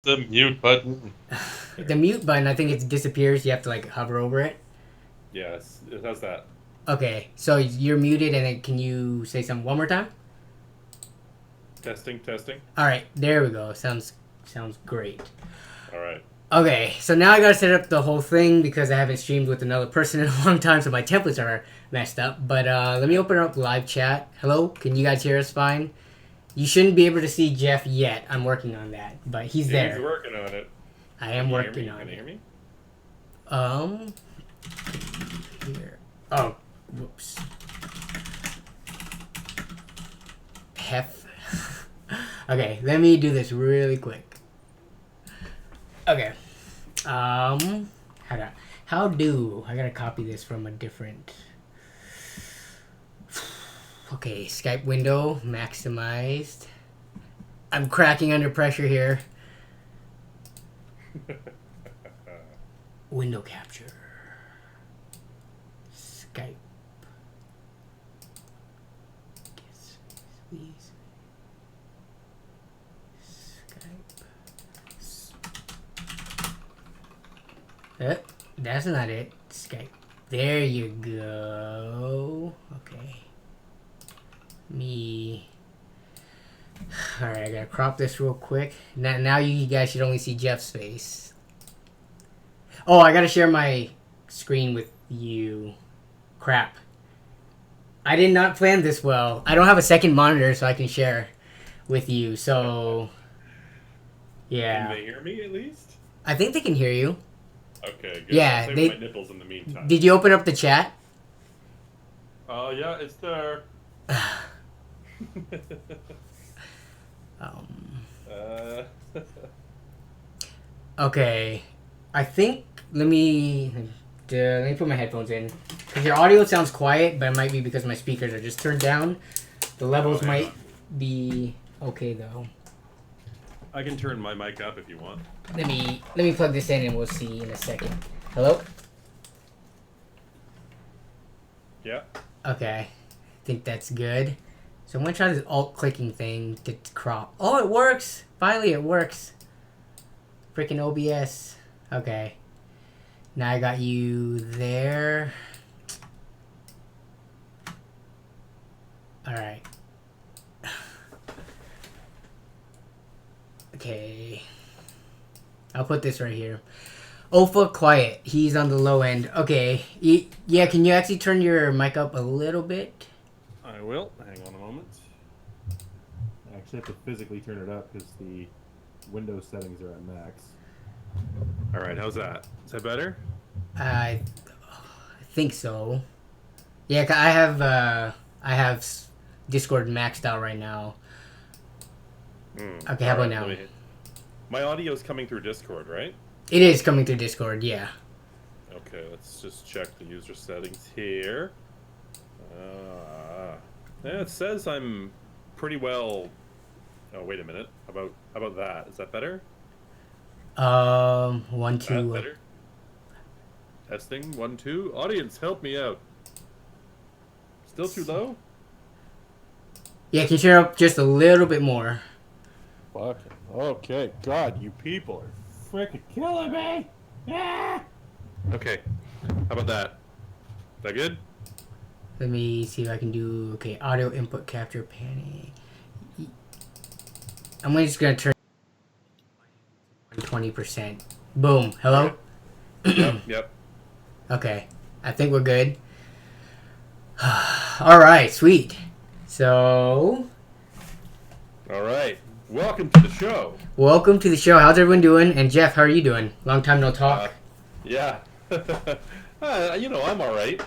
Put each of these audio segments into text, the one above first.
The mute button. The mute button, I think it disappears. You have to like hover over it. Yes, it does that. Okay, so you're muted, and then can you say something one more time? Testing, testing. All right, there we go. Sounds great. All right. Okay, so now I gotta set up the whole thing because I haven't streamed with another person in a long time, so my templates are messed up. But let me open up live chat. Hello, can you guys hear us fine? You shouldn't be able to see Jeff yet. I'm working on that, but he's there. He's working on it. I am working on Can you it. hear me? Here. Oh, whoops. Hef. Okay, let me do this really quick. Okay. How do I gotta copy this from a different. Okay, Skype window maximized. I'm cracking under pressure here. Window capture. Skype. Yes, please. Skype. That's not it. Skype. There you go. Okay. Alright, I gotta crop this real quick. Now you guys should only see Jeff's face. Oh, I gotta share my screen with you. Crap. I did not plan this well. I don't have a second monitor so I can share with you, so... Yeah. Can they hear me at least? I think they can hear you. Okay, good. Yeah, I'll save my nipples in the meantime. Did you open up the chat? Yeah, it's there. uh... Okay. I think... Let me put my headphones in. Because your audio sounds quiet, but it might be because my speakers are just turned down. The levels might be okay, though. I can turn my mic up if you want. Let me plug this in and we'll see in a second. Hello? Yeah. Okay. I think that's good. So I'm going to try this alt-clicking thing to crop. Oh, it works! Finally, it works. Freaking OBS. Okay. Now I got you there. Alright. Okay. I'll put this right here. OAFAH quiet. He's on the low end. Okay. Yeah, can you actually turn your mic up a little bit? I will. Hang on a moment. I actually have to physically turn it up because the Windows settings are at max. All right, how's that? Is that better? I think so. Yeah, I have Discord maxed out right now. Okay, how about now? My audio is coming through Discord, right? It is coming through Discord, yeah. Okay, let's just check the user settings here. Yeah, it says I'm pretty well. Oh, wait a minute. How about that? Is that better? 1, 2. Better? Testing 1, 2. Audience, help me out. Still too low? Yeah, can you turn up just a little bit more? Fuck. Okay, God, you people are freaking killing me! Ah! Okay. How about that? Is that good? Let me see if I can do... Okay, audio input capture panning. I'm just going to turn 20%. Boom. Hello? Yep. Okay. I think we're good. Alright, sweet. So... Alright. Welcome to the show. Welcome to the show. How's everyone doing? And Jeff, how are you doing? Long time no talk. Yeah. I'm alright.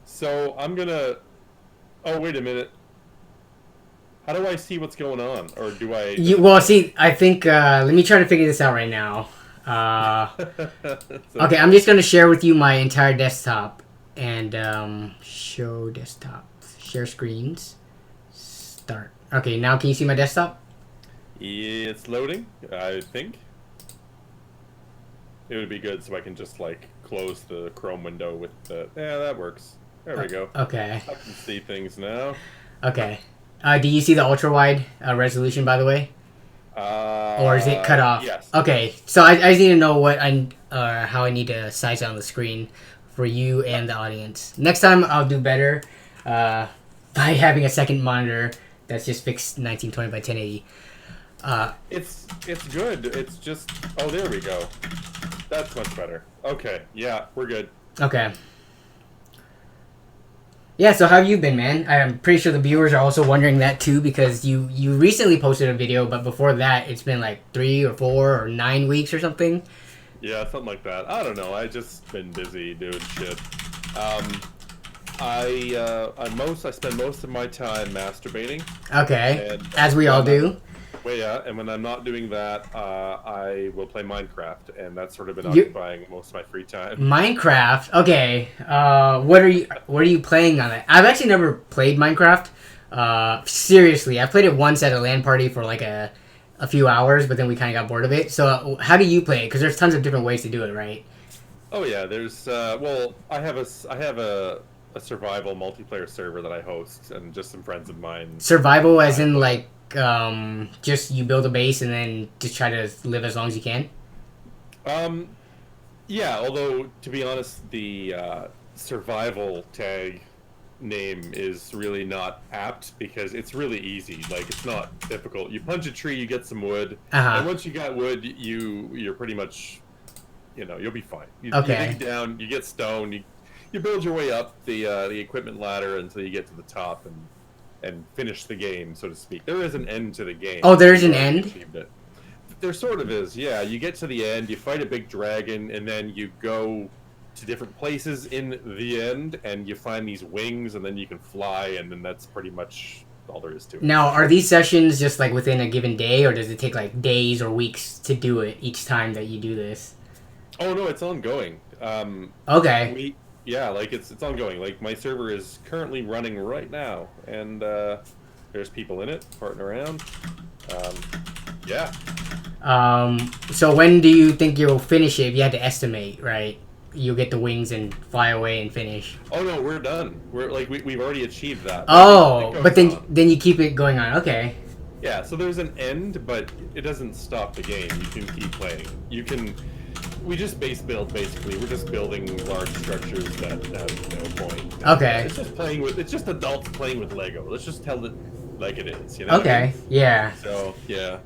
So I'm gonna... Oh, wait a minute. How do I see what's going on? Or do I... Well, see, I think... let me try to figure this out right now. Okay, I'm just going to share with you my entire desktop. And show desktop. Share screens. Start. Okay, now can you see my desktop? It's loading, I think. It would be good so I can just, close the Chrome window with the... Yeah, that works. There we go. Okay. I can see things now. Okay. Do you see the ultra-wide resolution, by the way? Or is it cut off? Yes. Okay, so I just need to know how I need to size it on the screen for you and the audience. Next time I'll do better by having a second monitor that's just fixed 1920 by 1080. It's good. It's just... Oh, there we go. That's much better. Okay, yeah, we're good. Okay. Yeah, so how have you been, man? I'm pretty sure the viewers are also wondering that too, because you recently posted a video, but before that, it's been like 3 or 4 or 9 weeks or something. Yeah, something like that. I don't know. I just been busy doing shit. I spend most of my time masturbating. Okay, And as we all do. Well, yeah, and when I'm not doing that, I will play Minecraft, and that's sort of been You- occupying most of my free time. Minecraft. Okay. What are you playing on it? I've actually never played Minecraft. Seriously, I played it once at a LAN party for like a few hours, but then we kind of got bored of it. So how do you play it? Because there's tons of different ways to do it, right? Oh yeah, there's well, I have a survival multiplayer server that I host, and just some friends of mine. Survival, as in like just you build a base and then just try to live as long as you can. Yeah, although to be honest, the survival tag name is really not apt because it's really easy. Like, it's not difficult. You punch a tree, you get some wood, and once you got wood, you're pretty much, you'll be fine. You dig down, you get stone, you build your way up the equipment ladder until you get to the top and finish the game, so to speak. There is an end to the game. Oh, there's an end? Achieved it. There sort of is, yeah. You get to the end, you fight a big dragon, and then you go to different places in the end, and you find these wings, and then you can fly, and then that's pretty much all there is to it. Now, are these sessions just like within a given day, or does it take like days or weeks to do it each time that you do this? Oh no, it's ongoing. Okay. Yeah, like it's ongoing. Like, my server is currently running right now, and there's people in it farting around. Yeah. So when do you think you'll finish it? If you had to estimate, right? You'll get the wings and fly away and finish. Oh no, we're done. We're like we've already achieved that. Oh, but then you keep it going on. Okay. Yeah, so there's an end, but it doesn't stop the game. You can keep playing. We just base build, basically. We're just building large structures that have no point. Okay. It's just adults playing with Lego. Let's just tell it like it is, you know? Okay, yeah. So, yeah.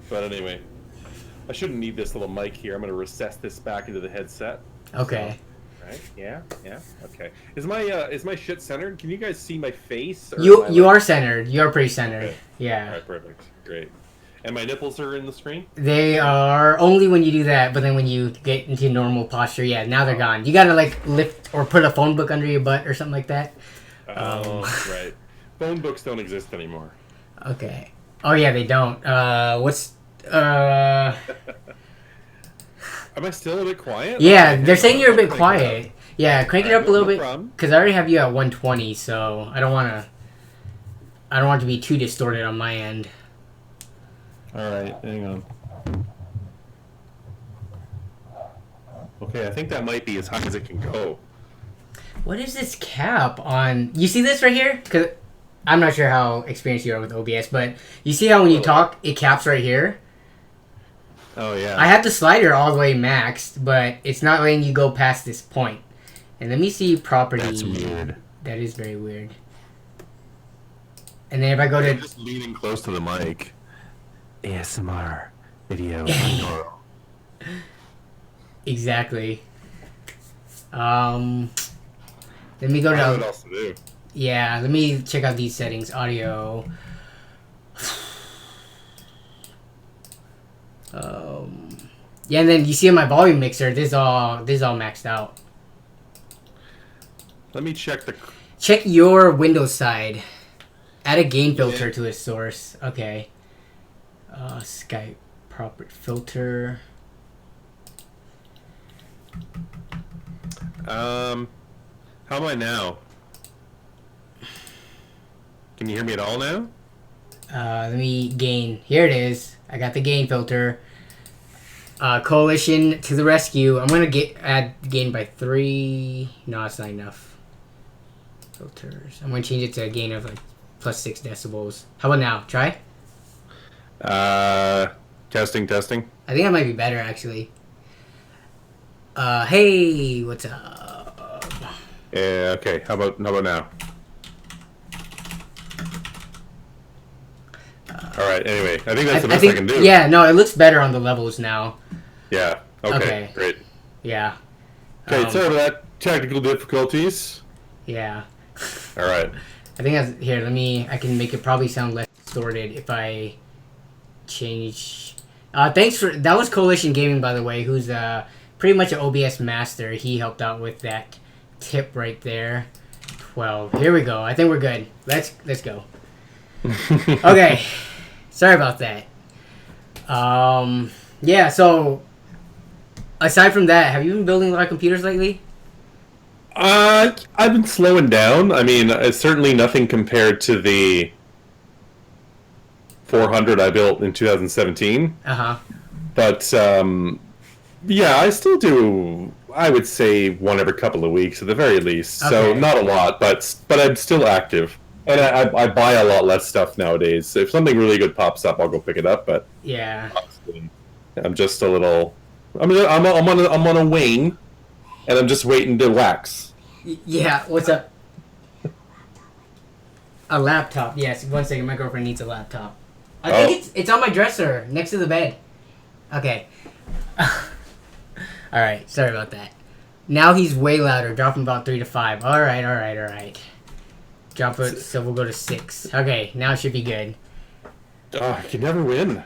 But anyway, I shouldn't need this little mic here. I'm going to recess this back into the headset. Okay. So, right? Yeah. Okay. Is my shit centered? Can you guys see my face? Or You are centered. You are pretty centered. Okay. Yeah. All right, perfect. Great. And my nipples are in the screen? They are only when you do that, but then when you get into normal posture, yeah, now they're gone. You gotta like lift or put a phone book under your butt or something like that. Right. Phone books don't exist anymore. Okay. Oh yeah, they don't. Am I still a bit quiet? Yeah, they're saying you're a bit quiet. Yeah, crank it up a little bit. Problem. Because I already have you at 120, so I don't want it to be too distorted on my end. Alright, hang on. Okay, I think that might be as high as it can go. What is this cap on? You see this right here? Because I'm not sure how experienced you are with OBS, but you see how when you talk, it caps right here? Oh, yeah. I have the slider all the way maxed, but it's not letting you go past this point. And let me see property. That's weird. That is very weird. And then if I go to... Just leaning close to the mic. ASMR video. Exactly. Let me go I don't know what to... else to do. Yeah, let me check out these settings. Audio. Yeah, and then you see on my volume mixer, this is all maxed out. Let me check the... Check your Windows side. Add a gain filter to its source. Okay. Skype proper filter. How am I now? Can you hear me at all now? Let me gain. Here it is. I got the gain filter. Coalition to the rescue. I'm gonna add gain by 3. No, it's not enough. Filters. I'm gonna change it to a gain of like +6 decibels. How about now? Try. Testing. I think that might be better actually. Hey, what's up? Yeah. Okay. How about now? All right. Anyway, I think that's the best I can do. Yeah. No, it looks better on the levels now. Yeah. Okay. Great. Yeah. Okay. Sorry for that. Technical difficulties. Yeah. All right. I think that's here. I can make it probably sound less distorted if I change. Thanks for that. Was Coalition Gaming, by the way, who's pretty much an OBS master. He helped out with that tip right there. 12. Here we go. I think we're good. Let's go. Okay. Sorry about that. Yeah. So, aside from that, have you been building a lot of computers lately? I've been slowing down. I mean, it's certainly nothing compared to the 400 I built in 2017. But yeah, I still do. I would say one every couple of weeks at the very least. Okay. So not a lot, but I'm still active, and I buy a lot less stuff nowadays. So if something really good pops up, I'll go pick it up. But yeah, I'm just a little. I'm on a wane, and I'm just waiting to wax. Yeah, what's up? A laptop. Yes, 1 second. My girlfriend needs a laptop. I think it's on my dresser next to the bed. Okay. All right. Sorry about that. Now he's way louder. Drop him about 3 to 5. All right. Drop it. So we'll go to 6. Okay. Now it should be good. I can never win.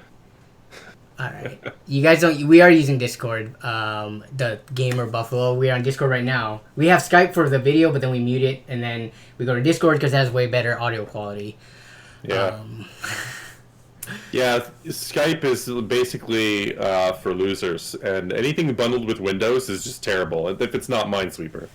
All right. You guys don't. We are using Discord. The Gamer Buffalo. We are on Discord right now. We have Skype for the video, but then we mute it, and then we go to Discord because it has way better audio quality. Yeah. Yeah, Skype is basically for losers, and anything bundled with Windows is just terrible, if it's not Minesweeper.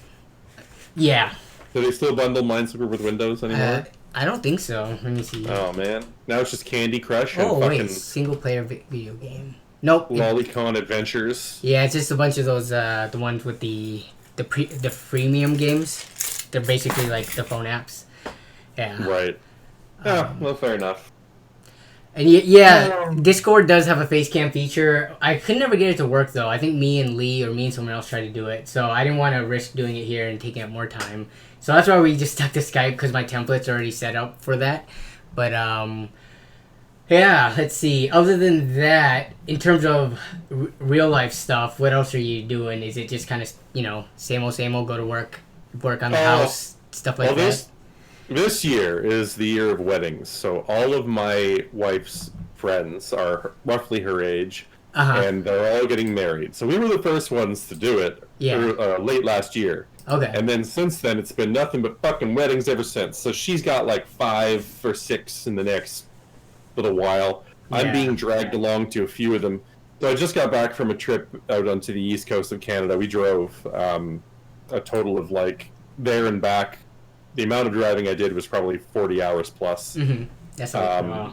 Yeah. Do they still bundle Minesweeper with Windows anymore? I don't think so. Let me see. Oh, man. Now it's just Candy Crush and fucking... single-player video game. Nope. Lolicon Adventures. Yeah, it's just a bunch of those, the ones with the freemium games. They're basically like the phone apps. Yeah. Right. Yeah, well, fair enough. And yeah, Discord does have a face cam feature. I could never get it to work though. I think me and Lee or me and someone else tried to do it. So I didn't want to risk doing it here and taking up more time. So that's why we just stuck to Skype because my template's already set up for that. But yeah, let's see. Other than that, in terms of real life stuff, what else are you doing? Is it just kind of, same old, go to work on the house, stuff like that? This year is the year of weddings, so all of my wife's friends are roughly her age, and they're all getting married. So we were the first ones to do it late last year. Okay. And then since then, it's been nothing but fucking weddings ever since. So she's got like 5 or 6 in the next little while. Yeah. I'm being dragged along to a few of them. So I just got back from a trip out onto the east coast of Canada. We drove a total of like there and back. The amount of driving I did was probably 40 hours plus. Mm-hmm. That's wow.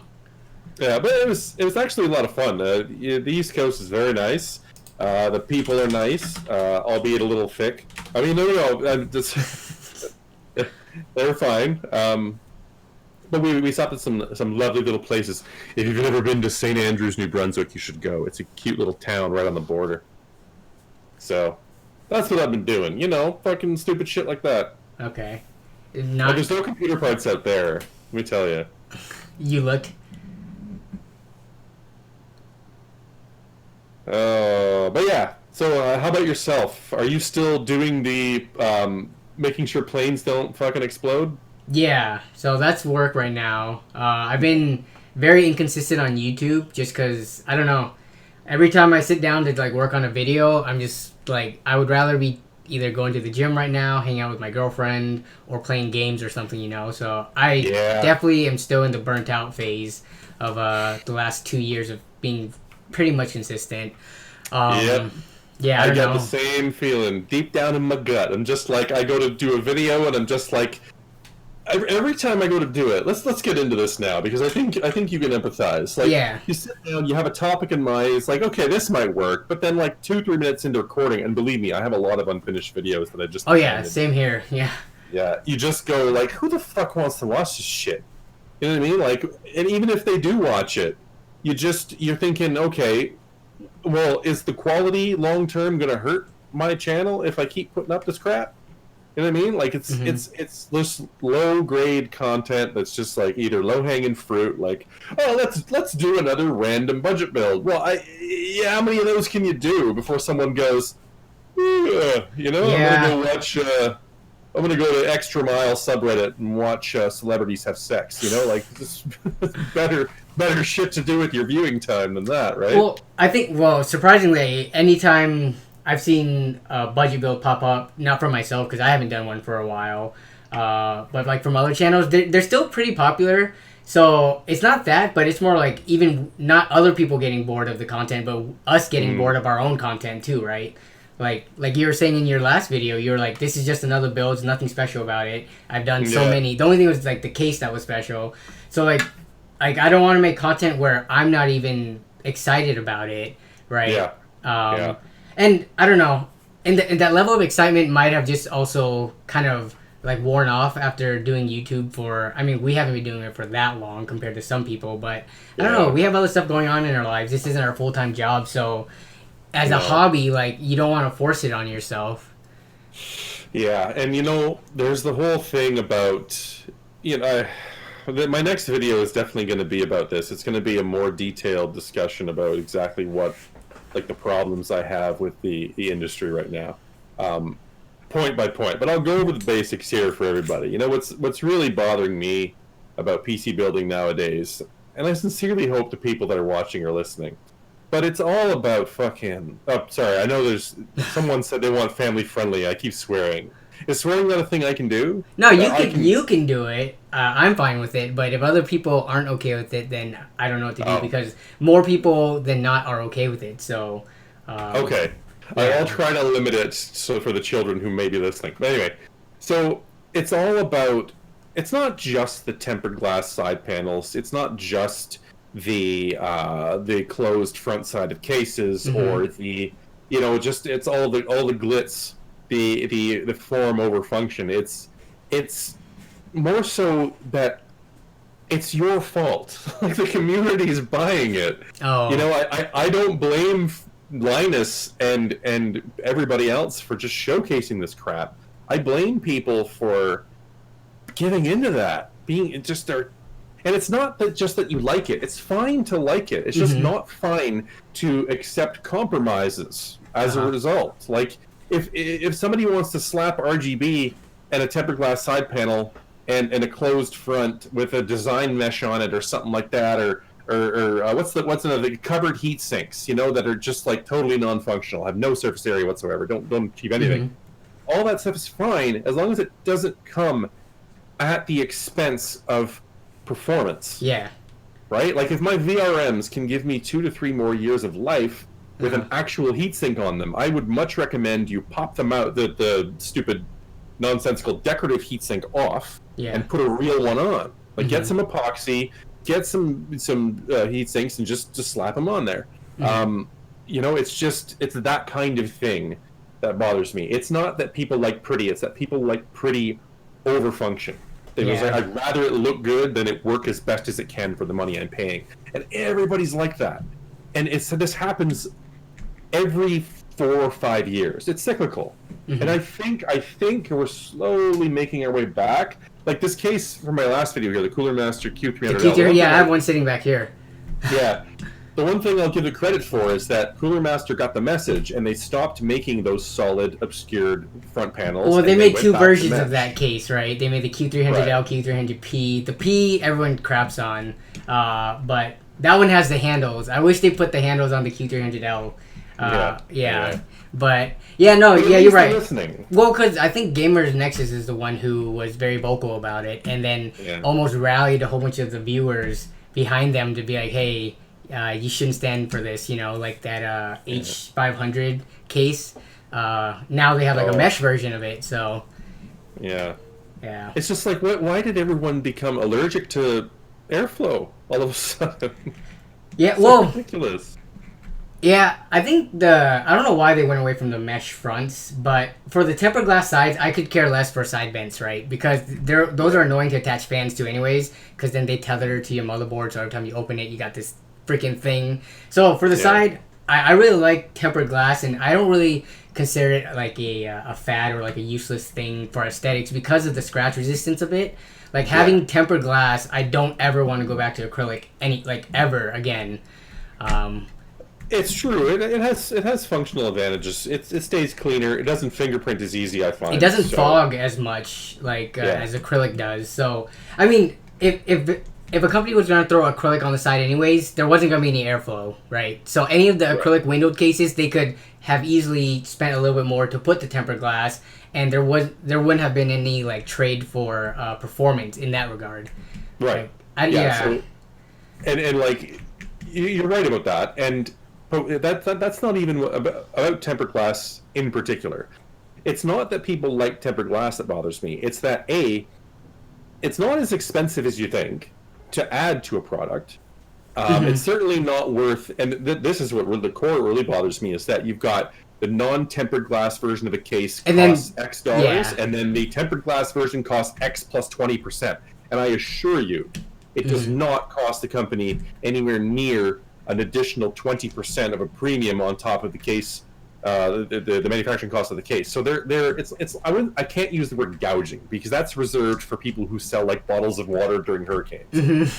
Yeah, but it was actually a lot of fun. The East Coast is very nice. The people are nice, albeit a little thick. I mean, no, they're fine. But we stopped at some lovely little places. If you've never been to St. Andrews, New Brunswick, you should go. It's a cute little town right on the border. So that's what I've been doing. Fucking stupid shit like that. Okay. But there's no computer parts out there, let me tell you. You looked? But yeah, so how about yourself? Are you still doing the making sure planes don't fucking explode? Yeah, so that's work right now. I've been very inconsistent on YouTube just because, I don't know, every time I sit down to like work on a video, I'm just like, I would rather be either going to the gym right now, hanging out with my girlfriend, or playing games or something, So I definitely am still in the burnt out phase of the last 2 years of being pretty much consistent. Yep. Yeah, I got the same feeling deep down in my gut. I'm just like, I go to do a video and I'm just like, every time I go to do it, let's get into this now because I think you can empathize. Like, you sit down, you have a topic in mind. It's like, okay, this might work, but then like 2-3 minutes into recording, and believe me, I have a lot of unfinished videos that I just. Oh yeah, same here. Yeah. Yeah, you just go like, who the fuck wants to watch this shit? You know what I mean? Like, and even if they do watch it, you're thinking, okay, well, is the quality long term going to hurt my channel if I keep putting up this crap? You know what I mean? Like it's this low grade content that's just like either low hanging fruit, like, oh, let's do another random budget build. Well, yeah, how many of those can you do before someone goes, you know, Yeah. I'm gonna go watch. I'm gonna go to Extra Mile subreddit and watch celebrities have sex. You know, like just better shit to do with your viewing time than that, right? Well, I think, surprisingly, anytime I've seen a budget build pop up, not for myself because I haven't done one for a while, but like from other channels, they're still pretty popular. So it's not that, but it's more like even not other people getting bored of the content, but us getting bored of our own content too, right? Like you were saying in your last video, you were like, this is just another build, there's nothing special about it. I've done so many. The only thing was like the case that was special. So like I don't want to make content where I'm not even excited about it, right? Yeah. And I don't know, and that level of excitement might have just also kind of like worn off after doing YouTube for. I mean, we haven't been doing it for that long compared to some people, but I don't know. We have other stuff going on in our lives. This isn't our full-time job, so as a hobby, like you don't want to force it on yourself. Yeah, and you know, there's the whole thing about, you know, my next video is definitely going to be about this. It's going to be a more detailed discussion about exactly what, like, the problems I have with the industry right now, point by point. But I'll go over the basics here for everybody. You know, what's really bothering me about PC building nowadays, and I sincerely hope the people that are watching are listening, but it's all about fucking... Oh, sorry, I know there's... Someone said they want family friendly. I keep swearing. Is swearing not a thing I can do? No, you can do it. I'm fine with it. But if other people aren't okay with it, then I don't know what to do because more people than not are okay with it. So... okay. Yeah. I'll try to limit it so for the children who may be listening. But anyway, so it's all about... It's not just the tempered glass side panels. It's not just... the closed front side of cases or the, you know, just it's all the glitz, the form over function. It's more so that it's your fault. Like the community is buying it. Oh. You know, I don't blame Linus and everybody else for just showcasing this crap. I blame people for giving into that, being just their. And it's not that just that you like it. It's fine to like it. It's just not fine to accept compromises as a result. Like, if somebody wants to slap RGB and a tempered glass side panel and a closed front with a design mesh on it or something like that, or what's another, covered heat sinks, you know, that are just like totally non-functional, have no surface area whatsoever, don't achieve anything. All that stuff is fine as long as it doesn't come at the expense of performance. Yeah. Right? Like if my VRMs can give me 2 to 3 more years of life with an actual heatsink on them, I would much recommend you pop them out, the stupid nonsensical decorative heatsink off and put a real one on. Like get some epoxy, get some heat sinks and just slap them on there. You know, it's that kind of thing that bothers me. It's not that people like pretty, it's that people like pretty over function. I'd rather it look good than it work as best as it can for the money I'm paying. And everybody's like that. And this happens every 4 or 5 years. It's cyclical. And I think we're slowly making our way back. Like this case from my last video here, the Cooler Master Q300L. I have one sitting back here. Yeah. The one thing I'll give it credit for is that Cooler Master got the message and they stopped making those solid, obscured front panels. Well, they made 2 versions of that case, right? They made the Q300L, Q300P. The P everyone craps on, but that one has the handles. I wish they put the handles on the Q300L. But you're right. Listening. Well, because I think Gamers Nexus is the one who was very vocal about it, and then almost rallied a whole bunch of the viewers behind them to be like, hey, you shouldn't stand for this, you know, like that H500 case. Now they have like a mesh version of it, so... Yeah. Yeah. It's just like, why did everyone become allergic to airflow all of a sudden? Yeah, it's so ridiculous. Yeah, I think I don't know why they went away from the mesh fronts, but for the tempered glass sides, I could care less for side vents, right? Because those are annoying to attach fans to anyways, because then they tether to your motherboard, so every time you open it, you got this freaking thing. So for the side, I really like tempered glass, and I don't really consider it like a fad or like a useless thing for aesthetics because of the scratch resistance of it. Like having tempered glass, I don't ever want to go back to acrylic ever again. It's true. It has functional advantages. It stays cleaner. It doesn't fingerprint as easy, I find. It doesn't fog as much as acrylic does. So I mean, if a company was going to throw acrylic on the side anyways, there wasn't going to be any airflow, right? So any of the acrylic windowed cases, they could have easily spent a little bit more to put the tempered glass, and there wouldn't have been any like trade for performance in that regard. Right. So, and like you're right about that, and that's not even about tempered glass in particular. It's not that people like tempered glass that bothers me. It's that it's not as expensive as you think to add to a product. It's certainly not worth, and this is what the core really bothers me, is that you've got the non-tempered glass version of a case costs X dollars, and then the tempered glass version costs X plus 20%. And I assure you, it does not cost the company anywhere near an additional 20% of a premium on top of the case, the manufacturing cost of the case. So I can't use the word gouging because that's reserved for people who sell like bottles of water during hurricanes.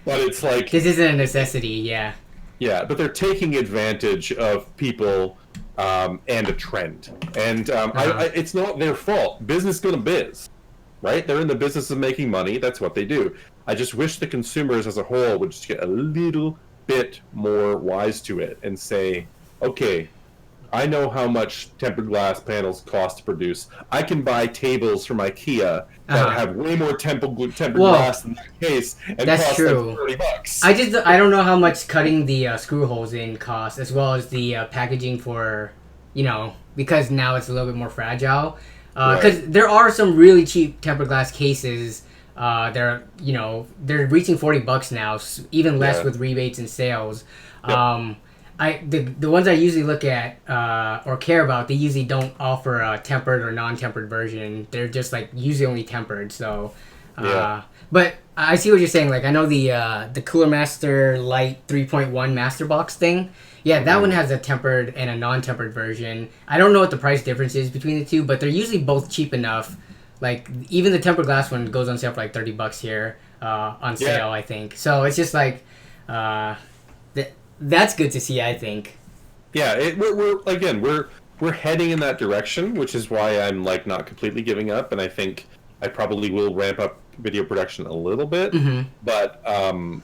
But it's like this isn't a necessity. Yeah, but they're taking advantage of people and a trend, and it's not their fault. Business gonna biz, right? They're in the business of making money. That's what they do. I just wish the consumers as a whole would just get a little bit more wise to it and say, okay, I know how much tempered glass panels cost to produce. I can buy tables from IKEA that have way more tempered glass in that case, and cost like $30. I don't know how much cutting the screw holes in costs, as well as the packaging for, because now it's a little bit more fragile. Because there are some really cheap tempered glass cases. They're reaching $40 now, even less with rebates and sales. The ones I usually look at or care about, they usually don't offer a tempered or non-tempered version. They're just like usually only tempered. So, but I see what you're saying. Like I know the Cooler Master Lite 3.1 Master Box thing. Yeah, that one has a tempered and a non-tempered version. I don't know what the price difference is between the two, but they're usually both cheap enough. Like even the tempered glass one goes on sale for like $30 here on sale, I think. So it's just like. That's good to see, I think. Yeah, we're heading in that direction, which is why I'm like not completely giving up, and I think I probably will ramp up video production a little bit. But and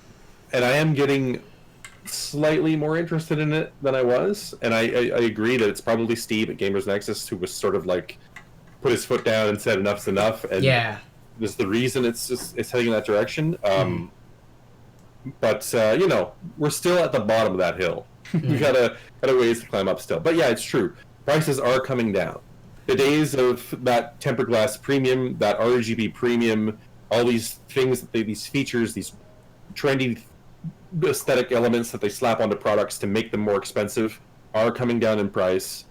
I am getting slightly more interested in it than I was, and I agree that it's probably Steve at Gamers Nexus who was sort of like put his foot down and said enough's enough, and this is the reason it's heading in that direction. But we're still at the bottom of that hill. We got a ways to climb up still. But yeah, it's true. Prices are coming down. The days of that tempered glass premium, that RGB premium, all these things, these features, these trendy aesthetic elements that they slap onto products to make them more expensive, are coming down in price.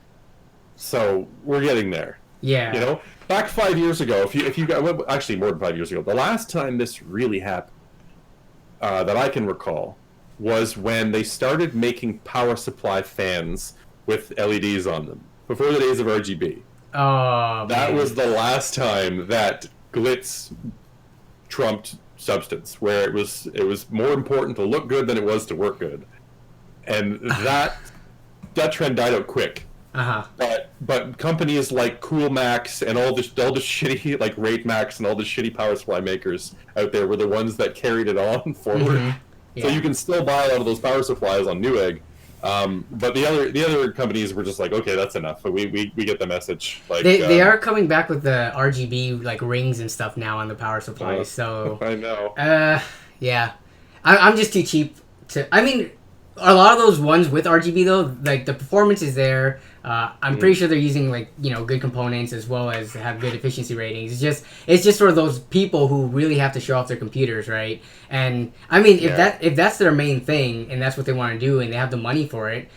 So we're getting there. Yeah. Back 5 years ago, if you got actually more than 5 years ago, the last time this really happened. That I can recall was when they started making power supply fans with LEDs on them before the days of RGB. Oh, that was the last time that glitz trumped substance, where it was more important to look good than it was to work good, and that trend died out quick. But companies like CoolMax and all the shitty like Rate Max and all the shitty power supply makers out there were the ones that carried it on forward. So you can still buy a lot of those power supplies on Newegg. But the other companies were just like, okay, that's enough. But we get the message. Like they are coming back with the RGB like rings and stuff now on the power supplies. So I know. I'm just too cheap to. I mean, a lot of those ones with RGB though, like the performance is there. I'm pretty sure they're using like good components as well as have good efficiency ratings. It's just for those people who really have to show off their computers, right? And I mean, if that's their main thing and that's what they want to do and they have the money for it,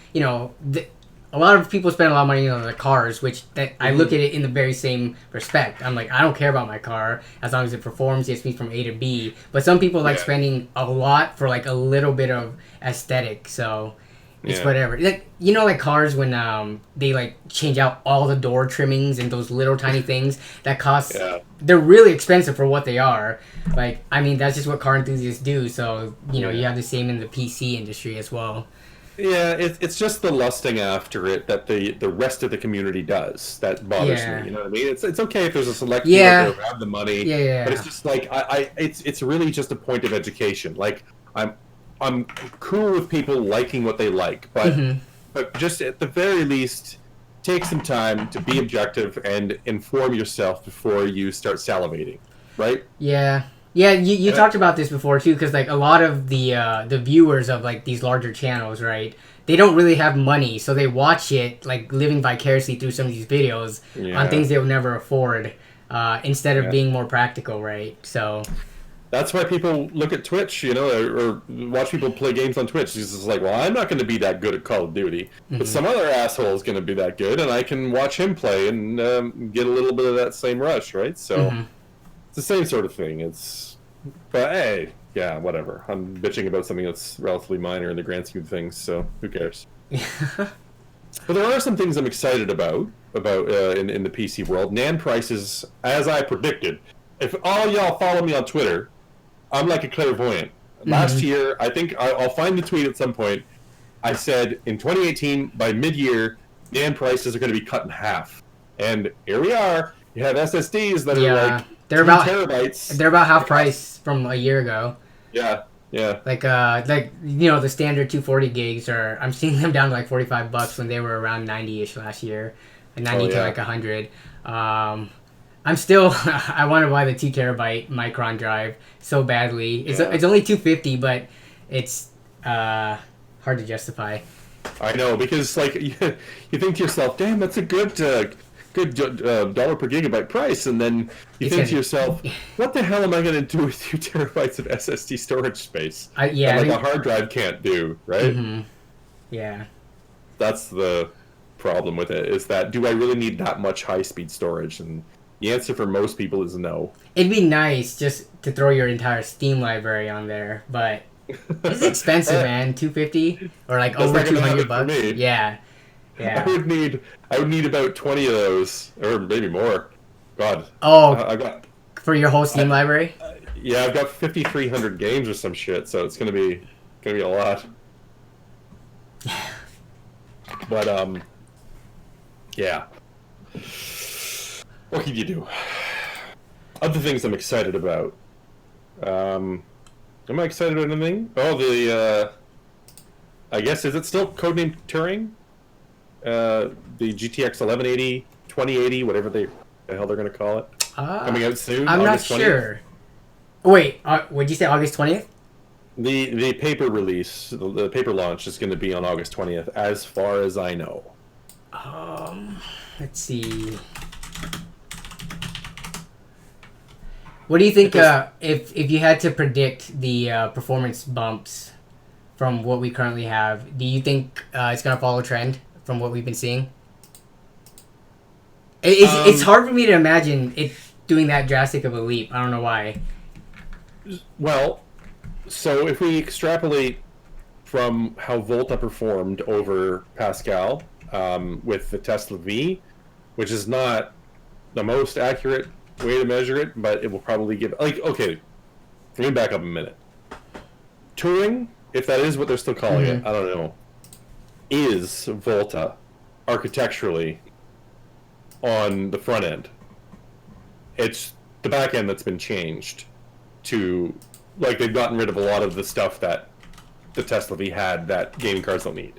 a lot of people spend a lot of money on their cars, which I look at it in the very same respect. I'm like, I don't care about my car as long as it performs, gets me from A to B. But some people like spending a lot for like a little bit of aesthetic. So it's whatever. Like, you know, like cars when they like change out all the door trimmings and those little tiny things that cost. They're really expensive for what they are. Like, I mean, that's just what car enthusiasts do. So you know, you have the same in the PC industry as well. Yeah, it's just the lusting after it that the rest of the community does that bothers me. You know what I mean? It's okay if there's a select few who have the money. But it's just like it's really just a point of education. Like I'm cool with people liking what they like, but just at the very least, take some time to be objective and inform yourself before you start salivating, right? Yeah. Yeah, you talked about this before too, because like a lot of the viewers of like these larger channels, right? They don't really have money, so they watch it like living vicariously through some of these videos on things they would never afford, instead of being more practical, right? So that's why people look at Twitch, you know, or watch people play games on Twitch. It's just like, well, I'm not going to be that good at Call of Duty, but some other asshole is going to be that good, and I can watch him play and get a little bit of that same rush, right? So. It's the same sort of thing. But hey, yeah, whatever. I'm bitching about something that's relatively minor in the grand scheme of things, so who cares? But there are some things I'm excited about in the PC world. NAND prices, as I predicted. If all y'all follow me on Twitter, I'm like a clairvoyant. Last year, I think I'll find the tweet at some point. I said in 2018, by mid-year, NAND prices are going to be cut in half, and here we are. You have SSDs that are like. They're about terabytes. They're about half price from a year ago. Yeah. Like you know, the standard 240 gigs are. I'm seeing them down to like $45 when they were around 90-ish last year, and 90 to like 100. I'm still. I want to buy the 2 terabyte Micron drive so badly. It's only $250, but it's hard to justify. I know, because like you think to yourself, damn, that's a good dollar per gigabyte price, and then you think to yourself, what the hell am I going to do with 2 terabytes of SSD storage space that a hard drive can't do, right? Yeah, that's the problem with it, is that do I really need that much high-speed storage? And the answer for most people is no. It'd be nice just to throw your entire Steam library on there, but it's expensive, man. $250 or like over $200. Yeah. I would need about 20 of those, or maybe more. God. Oh, I got for your whole Steam library. Yeah, I've got 5,300 games or some shit, so it's gonna be a lot. But yeah. What can you do? Other things I'm excited about. Am I excited about anything? Oh, I guess, is it still codenamed Turing? The GTX 1180, 2080, whatever the hell they're going to call it. Coming out soon. I'm August not 20th. sure. Wait, would you say August 20th? The paper release, the paper launch is going to be on August 20th, as far as I know. Let's see. What do you think? If you had to predict the performance bumps from what we currently have, do you think it's going to follow trend from what we've been seeing? It's hard for me to imagine it doing that drastic of a leap. I don't know why. Well, so if we extrapolate from how Volta performed over Pascal with the Tesla V, which is not the most accurate way to measure it, but it will probably give... Like, okay, let me back up a minute. Turing, if that is what they're still calling it, I don't know, is Volta architecturally on the front end. It's the back end that's been changed to, like, they've gotten rid of a lot of the stuff that the Tesla V had that gaming cards don't need.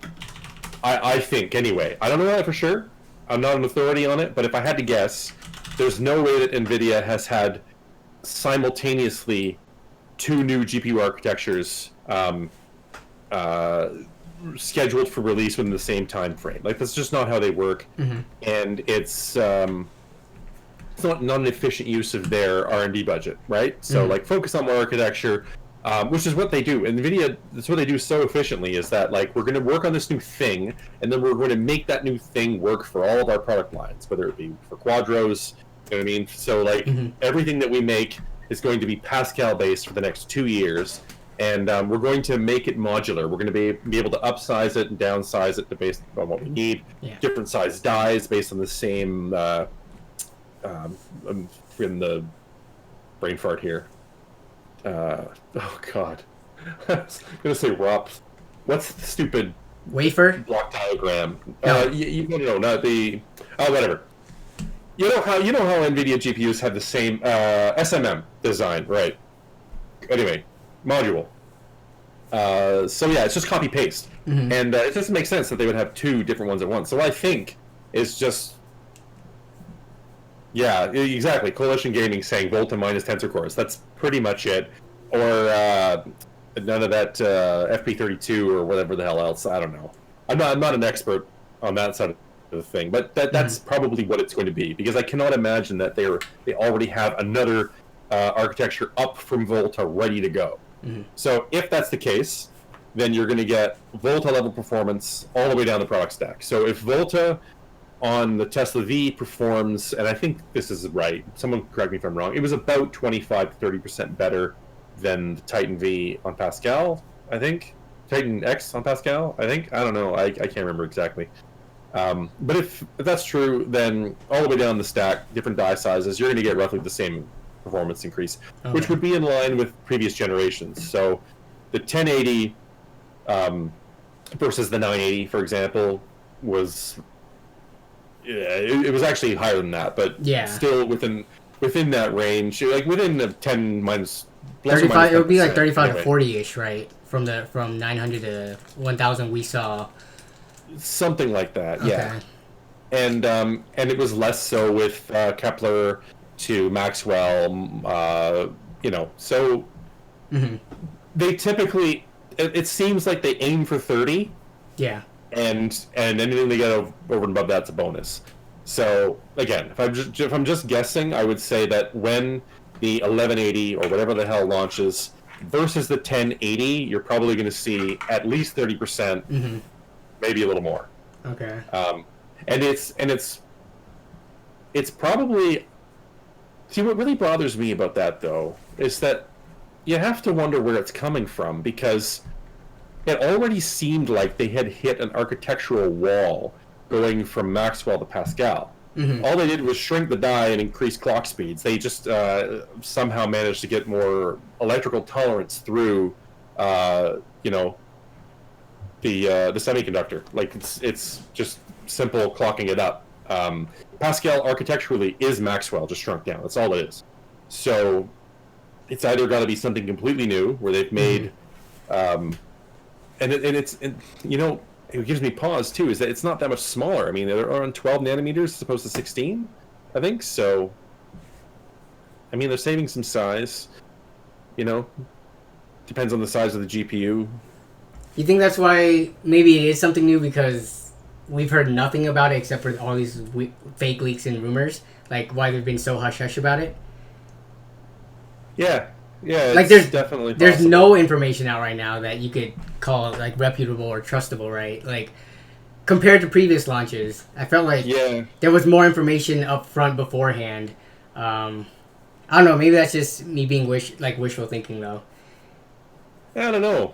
I think, anyway. I don't know that for sure. I'm not an authority on it, but if I had to guess, there's no way that NVIDIA has had simultaneously 2 new GPU architectures scheduled for release within the same time frame. Like, that's just not how they work, and it's not an efficient use of their R&D budget, right? So, like, focus on more architecture, which is what they do. NVIDIA, that's what they do so efficiently, is that, like, we're going to work on this new thing, and then we're going to make that new thing work for all of our product lines, whether it be for Quadros, you know what I mean? So, like, everything that we make is going to be Pascal-based for the next 2 years, and we're going to make it modular. We're going to be able to upsize it and downsize it based on what we need. Yeah. Different size dies based on the same... in the brain fart here. Oh god. I was gonna say ROP. What's the stupid Wafer? block diagram? No. No, not the. Oh, whatever. You know how NVIDIA GPUs have the same SMM design, right? Anyway, module. So yeah, it's just copy paste, and it doesn't make sense that they would have two different ones at once. So what I think is just. Yeah, exactly. Coalition Gaming saying Volta minus tensor cores. That's pretty much it. Or none of that FP32 or whatever the hell else. I don't know. I'm not an expert on that side of the thing, but that's probably what it's going to be, because I cannot imagine that they already have another architecture up from Volta ready to go. So if that's the case, then you're going to get Volta level performance all the way down the product stack. So if Volta on the Tesla V performs, and I think this is right, someone correct me if I'm wrong, it was about 25 to 30% better than the Titan V on Pascal, I think. Titan X on Pascal, I think. I don't know. I can't remember exactly. But if that's true, then all the way down the stack, different die sizes, you're going to get roughly the same performance increase, which would be in line with previous generations. So the 1080 versus the 980, for example, was... Yeah, it was actually higher than that, but still within that range, like within the 10 minus 35. It would be like 35 to 40-ish, right? From 900 to 1000, we saw something like that. Okay. Yeah, and it was less so with Kepler to Maxwell. So they typically, it seems like they aim for 30. Yeah. And anything they get over and above that's a bonus. So again, if I'm just guessing, I would say that when the 1180 or whatever the hell launches versus the 1080, you're probably going to see at least 30%, maybe a little more. Okay. And it's probably, see, what really bothers me about that though is that you have to wonder where it's coming from, because it already seemed like they had hit an architectural wall going from Maxwell to Pascal. All they did was shrink the die and increase clock speeds. They just somehow managed to get more electrical tolerance through, the semiconductor. Like it's just simple clocking it up. Pascal architecturally is Maxwell, just shrunk down. That's all it is. So it's either got to be something completely new where they've made. It gives me pause too, is that it's not that much smaller. I mean, they're on 12 nanometers as opposed to 16, I think. So, I mean, they're saving some size. Depends on the size of the GPU. You think that's why maybe it is something new, because we've heard nothing about it except for all these fake leaks and rumors? Like, why they've been so hush-hush about it? Yeah, like it's definitely possible. There's no information out right now that you could call like reputable or trustable, right? Like, compared to previous launches, I felt like there was more information up front beforehand. I don't know, maybe that's just me being wishful thinking though. I don't know.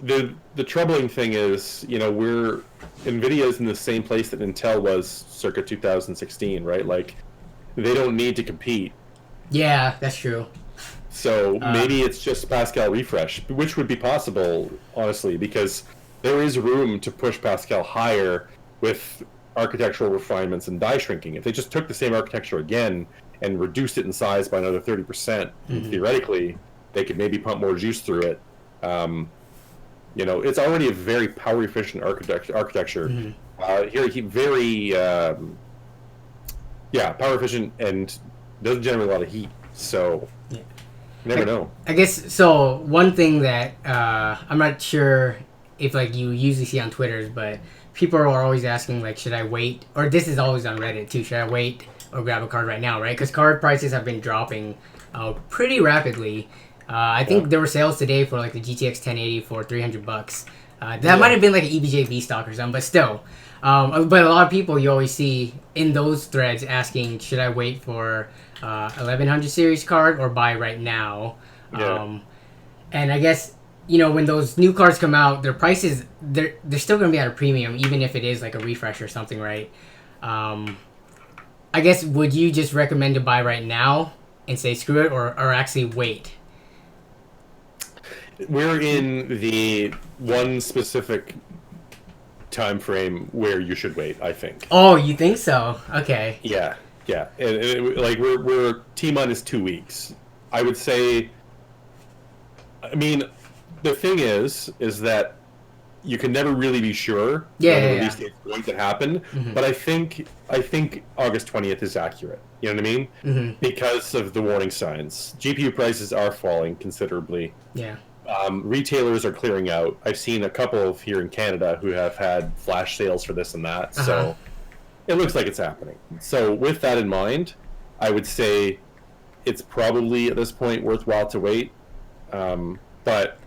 The troubling thing is, NVIDIA is in the same place that Intel was circa 2016, right? Like, they don't need to compete. Yeah, that's true. So maybe it's just Pascal refresh, which would be possible, honestly, because there is room to push Pascal higher with architectural refinements and die shrinking. If they just took the same architecture again and reduced it in size by another 30%, theoretically, they could maybe pump more juice through it. It's already a very power efficient architecture. Very power efficient and doesn't generate a lot of heat. So you never know. I guess so. One thing that I'm not sure if you usually see on Twitter, but people are always asking should I wait? Or this is always on Reddit too. Should I wait or grab a card right now? Right? Because card prices have been dropping pretty rapidly. I think there were sales today for like the GTX 1080 for $300. That might have been like an EBJ stock or something, but still. But a lot of people you always see in those threads asking, should I wait for 1100 series card or buy right now? Yeah. And I guess, you know, when those new cards come out, their prices, they're still going to be at a premium, even if it is like a refresh or something, right? I guess, would you just recommend to buy right now and say screw it, or actually wait? We're in the one specific time frame where you should wait, I think. Oh, you think so? Okay. Yeah, yeah. Like we're T-minus 2 weeks. I would say. I mean, the thing is that you can never really be sure when the release date is going to happen. Mm-hmm. But I think August 20th is accurate. You know what I mean? Mm-hmm. Because of the warning signs. GPU prices are falling considerably. Yeah. Retailers are clearing out. I've seen a couple here in Canada who have had flash sales for this and that. So it looks like it's happening. So with that in mind, I would say it's probably at this point worthwhile to wait. But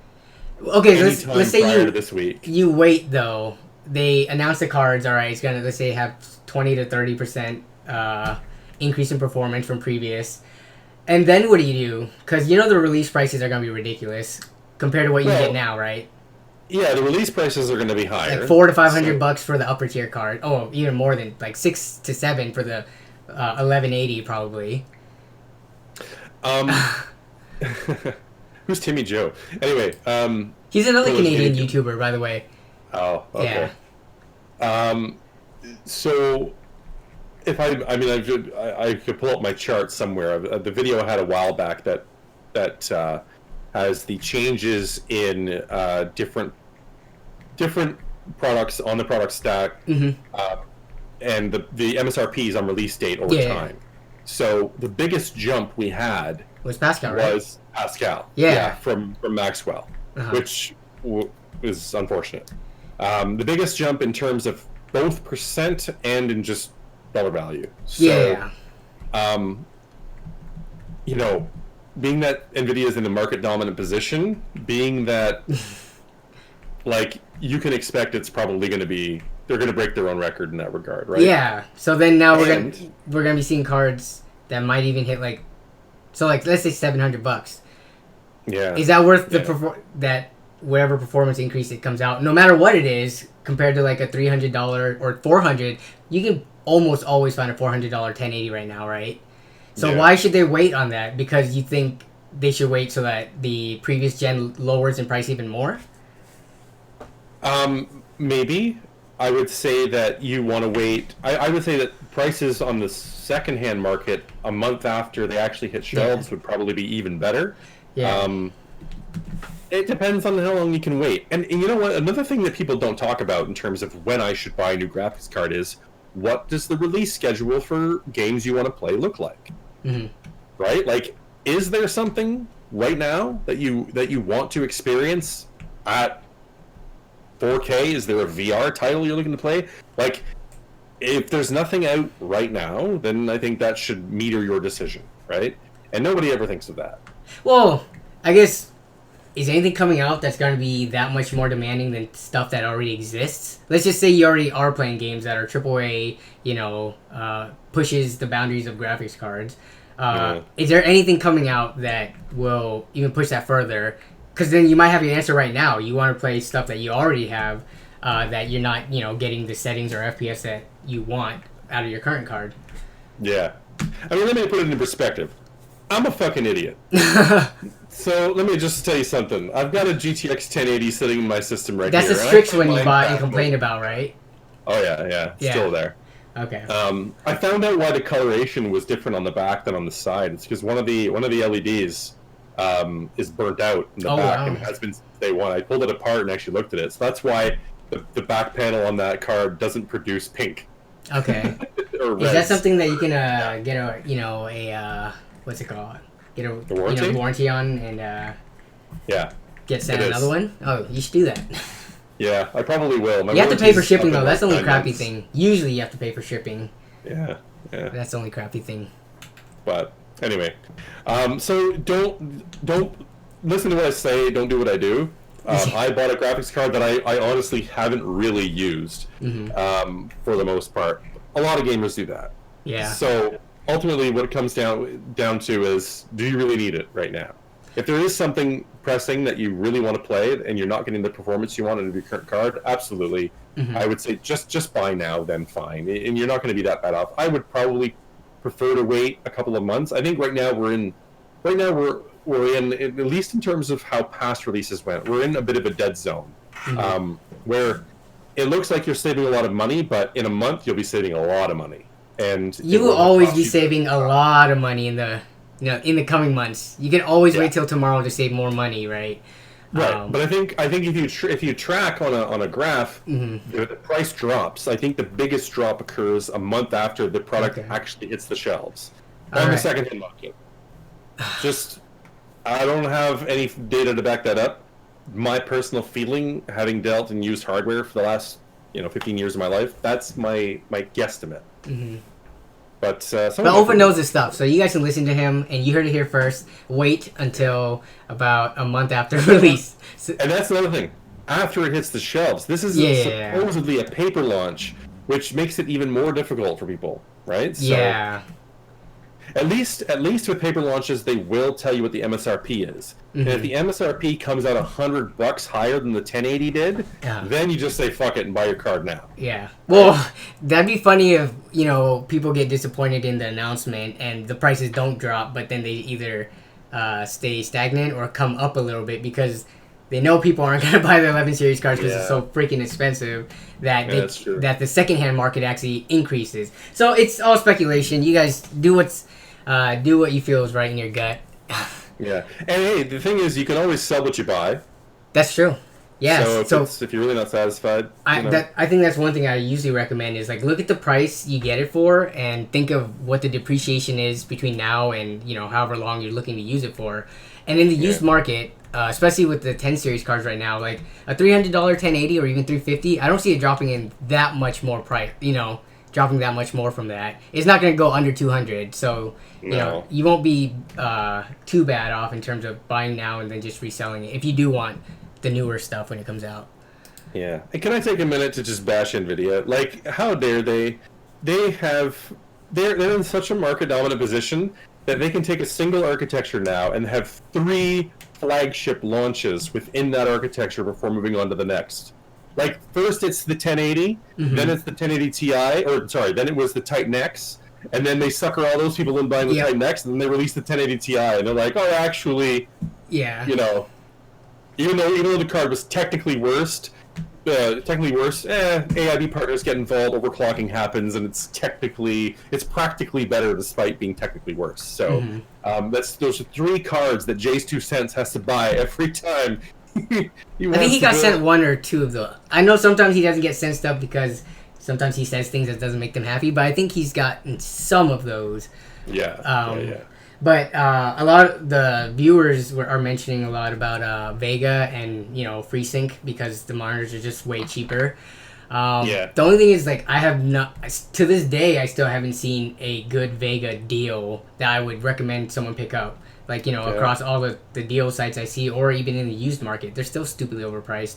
okay, let's say this week. You wait though. They announce the cards. All right, it's gonna, let's say, have 20 to 30% increase in performance from previous. And then what do you do? Because you know the release prices are gonna be ridiculous compared to what you get now, right? Yeah, the release prices are going to be higher. Like $400 to $500 for the upper tier card. Oh, even more than like $6 to $7 for the 1180 probably. Who's Timmy Joe? Anyway, he's another Canadian YouTuber, by the way. Oh, okay. Yeah. So if I could pull up my chart somewhere. The video I had a while back that has the changes in different products on the product stack, and the MSRPs on release date over time. So the biggest jump we had was Pascal, right? Pascal. Yeah. From Maxwell, which is unfortunate. The biggest jump in terms of both percent and in just dollar value. So, you know, being that NVIDIA is in the market dominant position, being that like you can expect it's probably going to be, they're going to break their own record in that regard, right? Yeah. So then now we're gonna be seeing cards that might even hit like, so like let's say $700. Yeah. Is that worth that whatever performance increase it comes out, no matter what it is, compared to like a $300 or $400? You can almost always find a $400 1080 right now, right? So why should they wait on that? Because you think they should wait so that the previous gen lowers in price even more? Maybe. I would say that you want to wait. I would say that prices on the secondhand market a month after they actually hit shelves would probably be even better. Yeah. It depends on how long you can wait. And you know what? Another thing that people don't talk about in terms of when I should buy a new graphics card is, what does the release schedule for games you want to play look like? Right? Like, is there something right now that you want to experience at 4K? Is there a VR title you're looking to play? Like, if there's nothing out right now, then I think that should meter your decision, right? And nobody ever thinks of that. Well, I guess, is anything coming out that's going to be that much more demanding than stuff that already exists? Let's just say you already are playing games that are AAA, you know, pushes the boundaries of graphics cards. Is there anything coming out that will even push that further? Because then you might have your answer right now. You want to play stuff that you already have, that you're not, you know, getting the settings or FPS that you want out of your current card. Yeah. I mean, let me put it into perspective. I'm a fucking idiot. So let me just tell you something. I've got a GTX 1080 sitting in my system right That's here. That's the Strix one you bought and complained about, right? Oh, yeah. Still there. Okay. I found out why the coloration was different on the back than on the side. It's because one of the LEDs is burnt out in the back and has been since day one. I pulled it apart and actually looked at it. So that's why the back panel on that card doesn't produce pink. Okay. Is that something that you can get a what's it called? Get a warranty on and get sent another one? Oh, you should do that. Yeah, I probably will. You have to pay for shipping though. That's the only crappy thing. Usually you have to pay for shipping. Yeah. That's the only crappy thing. But anyway, so don't listen to what I say, don't do what I do. I bought a graphics card that I honestly haven't really used for the most part. A lot of gamers do that. Yeah. So ultimately, what it comes down to is, do you really need it right now? If there is something pressing that you really want to play and you're not getting the performance you want out of your current card, absolutely. I would say just buy now, then fine, and you're not going to be that bad off. I would probably prefer to wait a couple of months. I think right now we're in, at least in terms of how past releases went, we're in a bit of a dead zone, where it looks like you're saving a lot of money, but in a month you'll be saving a lot of money, and you will always be saving a lot of money in the in the coming months. You can always wait till tomorrow to save more money, right? Right, but I think if you track on a graph, the price drops. I think the biggest drop occurs a month after the product actually hits the shelves on the secondhand market. Just, I don't have any data to back that up. My personal feeling, having dealt and used hardware for the last 15 years of my life, that's my guesstimate. But Ova knows this stuff, so you guys can listen to him, and you heard it here first. Wait until about a month after release. And that's another thing. After it hits the shelves, this is supposedly a paper launch, which makes it even more difficult for people, right? So, At least with paper launches, they will tell you what the MSRP is. And if the MSRP comes out $100 higher than the 1080 did, then you just say fuck it and buy your card now. Yeah. Well, that'd be funny if people get disappointed in the announcement and the prices don't drop, but then they either stay stagnant or come up a little bit because they know people aren't going to buy the 11 series cards because it's so freaking expensive that that the secondhand market actually increases. So it's all speculation. You guys do what you feel is right in your gut. Yeah, and hey, the thing is, you can always sell what you buy. That's true. Yeah. So if you're really not satisfied, I think that's one thing I usually recommend is look at the price you get it for and think of what the depreciation is between now and however long you're looking to use it for. And in the used market, especially with the 10 series cards right now, like a $300 1080 or even $350, I don't see it dropping in that much more price. Dropping that much more from that. It's not going to go under 200, so you won't be too bad off in terms of buying now and then just reselling it if you do want the newer stuff when it comes out. Yeah. And can I take a minute to just bash NVIDIA? Like, how dare they? They're in such a market dominant position that they can take a single architecture now and have 3 flagship launches within that architecture before moving on to the next. Like, first it's the 1080, then it's the 1080 Ti, then it was the Titan X, and then they sucker all those people in buying the Titan X, and then they release the 1080 Ti, and they're like, oh, actually, even though the card was technically worse, AIB partners get involved, overclocking happens, and it's practically better despite being technically worse. So those are 3 cards that Jay's 2 cents has to buy every time. I think he got sent 1 or 2 of those. I know sometimes he doesn't get sent stuff because sometimes he says things that doesn't make them happy, but I think he's gotten some of those. Yeah. But a lot of the viewers are mentioning a lot about Vega and FreeSync because the monitors are just way cheaper. The only thing is I have not to this day I still haven't seen a good Vega deal that I would recommend someone pick up. Across all the deal sites I see, or even in the used market, they're still stupidly overpriced.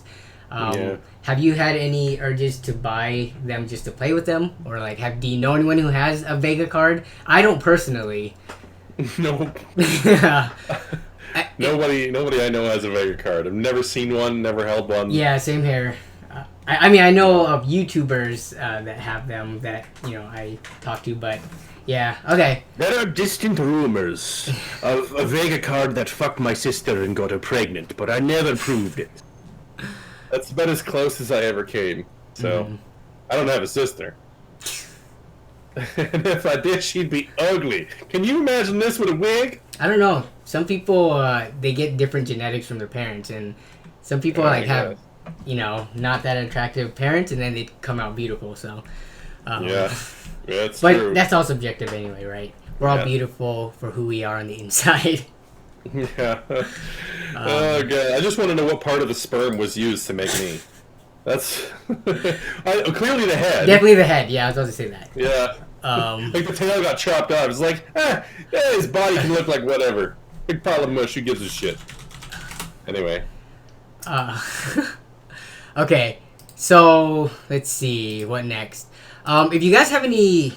Have you had any urges to buy them just to play with them, or do you know anyone who has a Vega card? I don't personally. No. Nobody I know has a Vega card. I've never seen one, never held one. Yeah, same here. I know of YouTubers that have them that I talk to, but. Yeah, okay. There are distant rumors of a Vega card that fucked my sister and got her pregnant, but I never proved it. That's about as close as I ever came. So, I don't have a sister. And if I did, she'd be ugly. Can you imagine this with a wig? I don't know. Some people, they get different genetics from their parents, and some people have, not that attractive parents, and then they come out beautiful, so... That's but true. That's all subjective anyway, right? We're all beautiful for who we are on the inside. Yeah. Oh god, I just want to know what part of the sperm was used to make me. That's clearly the head. Definitely the head. Yeah, I was about to say that. Yeah. The tail got chopped off. It's his body can look like whatever. Big pile of mush. Who gives a shit? Anyway. Okay, so let's see what next. If you guys have any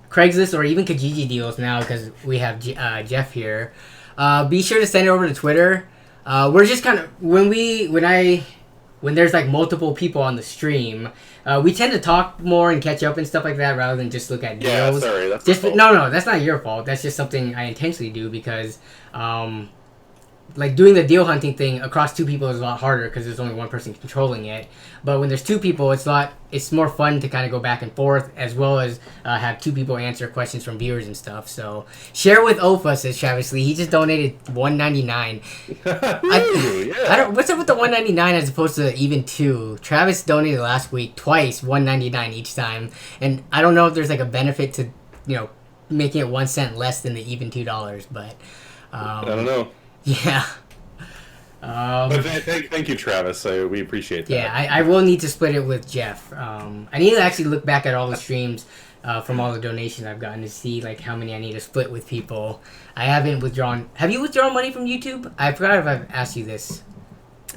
Craigslist or even Kijiji deals now, because we have Jeff here, be sure to send it over to Twitter. We're just kind of when there's like multiple people on the stream, we tend to talk more and catch up and stuff like that rather than just look at deals. Yeah, sorry, that's just my fault. no, that's not your fault. That's just something I intentionally do because like doing the deal hunting thing across two people is a lot harder because there's only one person controlling it. But when there's two people, it's more fun to kind of go back and forth as well as have two people answer questions from viewers and stuff. So share with OAFAH, says Travis Lee. He just donated $1.99. I don't. What's up with the $1.99 as opposed to even two? Travis donated last week twice, $1.99 each time, and I don't know if there's like a benefit to making it 1 cent less than the even $2, but I don't know. yeah. But thank you, Travis. We appreciate that. Yeah, I will need to split it with Jeff. I need to actually look back at all the streams from all the donations I've gotten to see like how many I need to split with people. I haven't withdrawn. Have you withdrawn money from YouTube? I forgot if I've asked you this.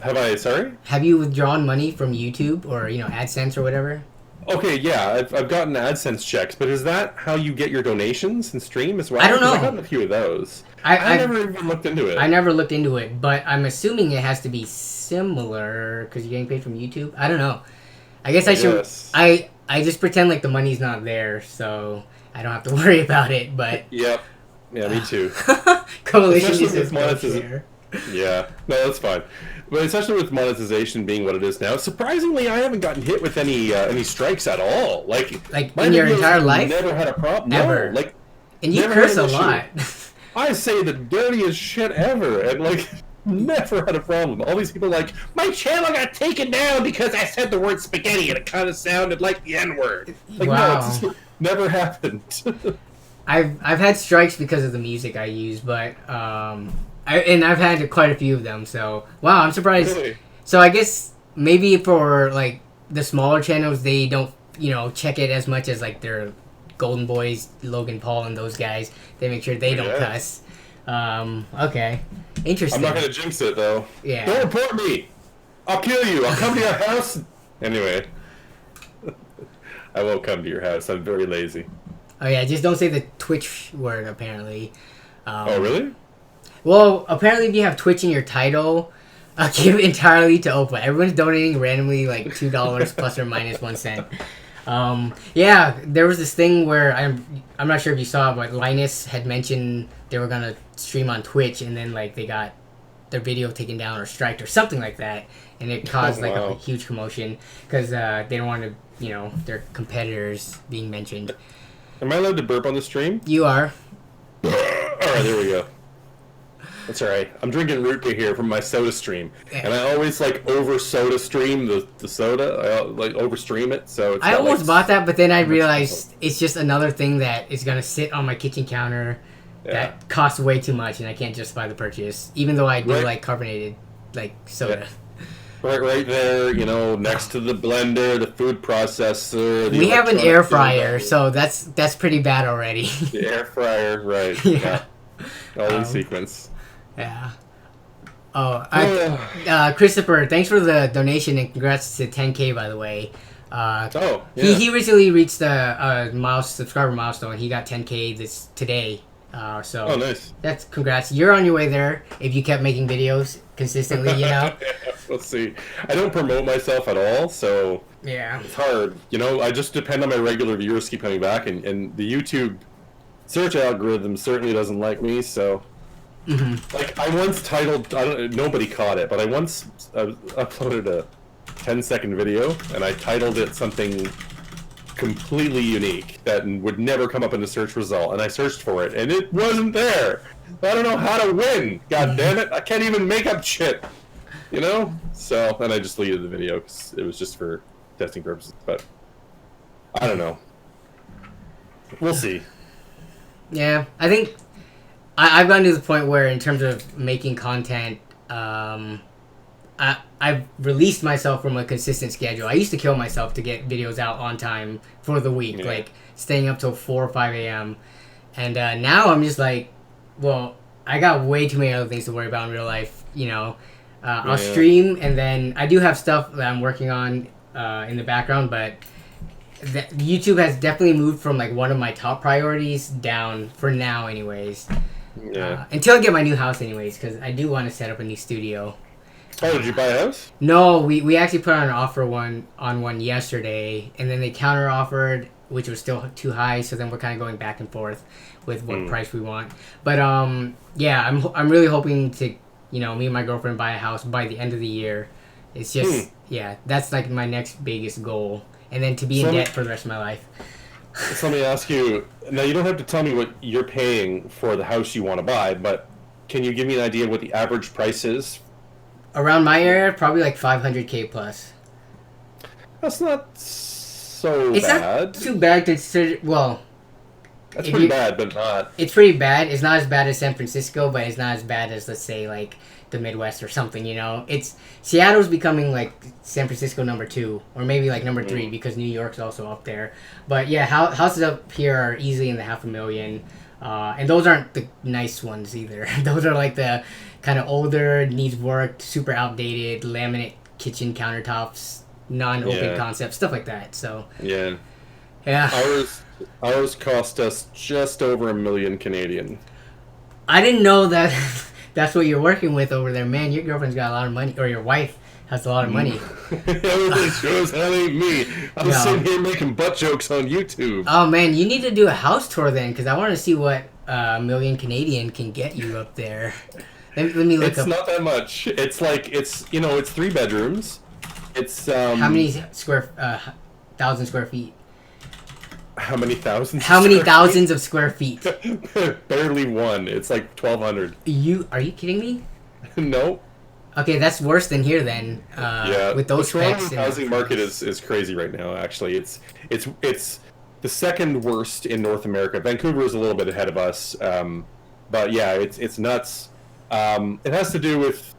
Have I? Sorry. Have you withdrawn money from YouTube or AdSense or whatever? Okay, yeah, I've gotten AdSense checks, but is that how you get your donations and stream as well? I don't know. I've gotten a few of those. I never even looked into it. I never looked into it, but I'm assuming it has to be similar because you're getting paid from YouTube. I don't know. I guess I should. Yes. I just pretend like the money's not there, so I don't have to worry about it. But Yep. Yeah, me too. Coalition Especially is with monetization. Yeah, no, that's fine. But especially with monetization being what it is now, surprisingly, I haven't gotten hit with any strikes at all. Like my in your videos entire have life, never had a problem. Never. No, like, and you never curse had a an issue. lot. I say the dirtiest shit ever, and like never had a problem. All these people are like, my channel got taken down because I said the word spaghetti and it kind of sounded like the N-word. Like, Wow. no, it's just never happened. I've had strikes because of the music I use, but I've had quite a few of them. So wow, I'm surprised. Really? So I guess maybe for like the smaller channels, they don't check it as much as like their Golden Boys, Logan Paul, and those guys. They make sure they don't cuss. Okay, interesting. I'm not gonna jinx it though. Yeah. Don't report me. I'll kill you. I'll come to your house. Anyway, I won't come to your house. I'm very lazy. Oh yeah, just don't say the Twitch word. Apparently. Oh really? Well, apparently, if you have Twitch in your title, give entirely to OAFAH. Everyone's donating randomly like $2 plus or minus 1 cent. Yeah, there was this thing where I'm not sure if you saw, but Linus had mentioned they were gonna stream on Twitch, and then like they got their video taken down or striked or something like that, and it caused like a huge commotion because they don't want to, their competitors being mentioned. Am I allowed to burp on the stream? You are. All right, there we go. That's all right. I'm drinking root beer here from my soda stream, and I always like over soda stream the soda. I like over stream it, so it's I got, almost like, bought that, but then I realized it's just another thing that is gonna sit on my kitchen counter that costs way too much, and I can't justify the purchase, even though I do like carbonated like soda. Right there, next to the blender, the food processor. We have an air fryer, so that's pretty bad already. The air fryer, right? Yeah. All in sequence. Yeah. Oh, Christopher, thanks for the donation and congrats to 10K, by the way. He recently reached the subscriber milestone. He got 10K today. So nice. That's congrats. You're on your way there if you kept making videos consistently, Let's see. I don't promote myself at all, so yeah, it's hard. I just depend on my regular viewers keep coming back, and the YouTube search algorithm certainly doesn't like me, so. Mm-hmm. Like, I once titled, nobody caught it, but I once uploaded a 10-second video, and I titled it something completely unique that would never come up in the search result, and I searched for it, and it wasn't there. I don't know how to win. God damn it! I can't even make up shit. So then I just deleted the video because it was just for testing purposes. But I don't know. We'll see. Yeah, I think I've gotten to the point where, in terms of making content, I've released myself from a consistent schedule. I used to kill myself to get videos out on time for the week, like staying up till 4 or 5 a.m. And now I'm just like, well, I got way too many other things to worry about in real life. I'll stream, and then I do have stuff that I'm working on in the background, but YouTube has definitely moved from like one of my top priorities down for now, anyways. Yeah. Until I get my new house, anyways, because I do want to set up a new studio. Oh, did you buy a house? No, we actually put on an offer on one yesterday, and then they counter offered, which was still too high. So then we're kind of going back and forth with what price we want. But yeah, I'm really hoping to, me and my girlfriend buy a house by the end of the year. It's just yeah, that's like my next biggest goal, and then to be in debt for the rest of my life. So let me ask you. Now you don't have to tell me what you're paying for the house you want to buy, but can you give me an idea of what the average price is? Around my area, probably like 500K plus. That's not so It's bad. not too bad consider. Well, That's pretty bad, but not. It's pretty bad. It's not as bad as San Francisco, but it's not as bad as, let's say, like the Midwest or something. It's Seattle's becoming like San Francisco number 2, or maybe like number 3 because New York's also up there. But yeah, houses up here are easily in the $500,000. And those aren't the nice ones either. Those are like the kind of older, needs work, super outdated, laminate kitchen countertops, non-open concept, stuff like that. So Yeah. Ours cost us just over $1 million Canadian. I didn't know that that's what you're working with over there, man. Your girlfriend's got a lot of money, or your wife has a lot of money. Everything shows that ain't me. I'm sitting here making butt jokes on YouTube. Oh man, you need to do a house tour then, because I want to see what $1 million Canadian can get you up there. Let me look up. It's not that much. It's like it's 3 bedrooms. It's how many thousand square feet? How many thousands? How many thousands of square feet? Barely one. It's like 1,200. Are you kidding me? No. Okay, that's worse than here then. Yeah. With those the Toronto specs. housing market is crazy right now. Actually, it's the second worst in North America. Vancouver is a little bit ahead of us, but yeah, it's nuts. It has to do with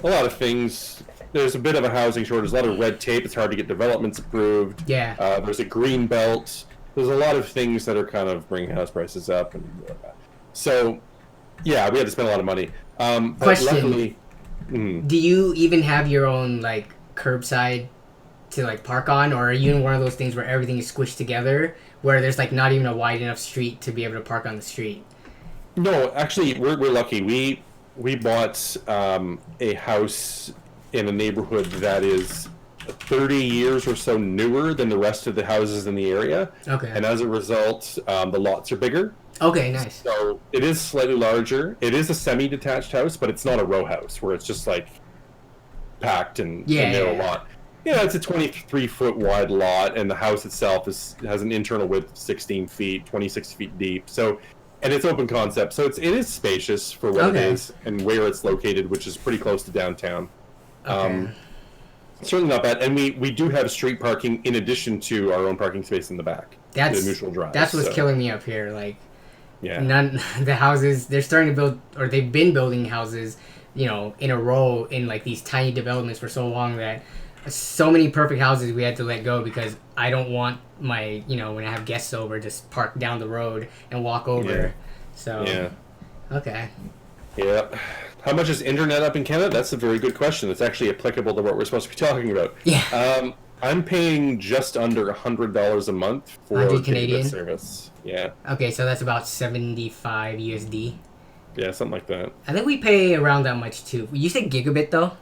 a lot of things. There's a bit of a housing shortage. There's a lot of red tape. It's hard to get developments approved. Yeah. There's a green belt. There's a lot of things that are kind of bringing house prices up, and so yeah, we had to spend a lot of money. But Question: luckily, do you even have your own like curbside to like park on, or are you in one of those things where everything is squished together, where there's like not even a wide enough street to be able to park on the street? No, actually, we're lucky. We bought a house in a neighborhood that is 30 years or so newer than the rest of the houses in the area. Okay. And as a result, the lots are bigger. Okay, nice. So it is slightly larger. It is a semi-detached house, but it's not a row house where it's just like packed and a lot. Yeah, it's a 23-foot wide lot, and the house itself has an internal width of 16 feet, 26 feet deep. So, and it's open concept, so it is spacious for what it is and where it's located, which is pretty close to downtown. Okay. Certainly not bad, and we do have street parking in addition to our own parking space in the back. That's the neutral drive. That's what's killing me up here. Like, yeah, the houses they're starting to build, or they've been building houses, in a row in like these tiny developments for so long that so many perfect houses we had to let go because I don't want my when I have guests over just park down the road and walk over. Yeah. So okay. Yeah. How much is internet up in Canada? That's a very good question. It's actually applicable to what we're supposed to be talking about. Yeah. I'm paying just under $100 a month for 100 Canadian service. Yeah. Okay, so that's about 75 USD. Yeah, something like that. I think we pay around that much too. You said gigabit though?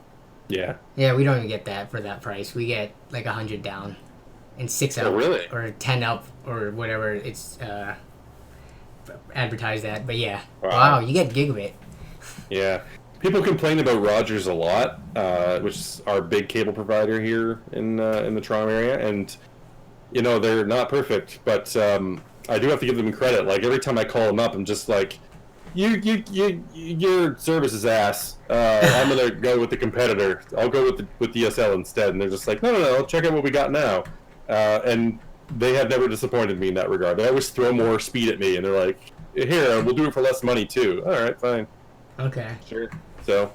Yeah. Yeah, we don't even get that for that price. We get like 100 down and 6 up. Oh, really? Or 10 up or whatever it's advertised at. But yeah. Wow, you get gigabit. Yeah. People complain about Rogers a lot, which is our big cable provider here in the Toronto area, and they're not perfect, but I do have to give them credit. Like every time I call them up, I'm just like, your service is ass. I'm gonna go with the competitor. I'll go with DSL instead, and they're just like, no, check out what we got now, and they have never disappointed me in that regard. They always throw more speed at me, and they're like, here, we'll do it for less money too. All right, fine. Okay. Sure. So,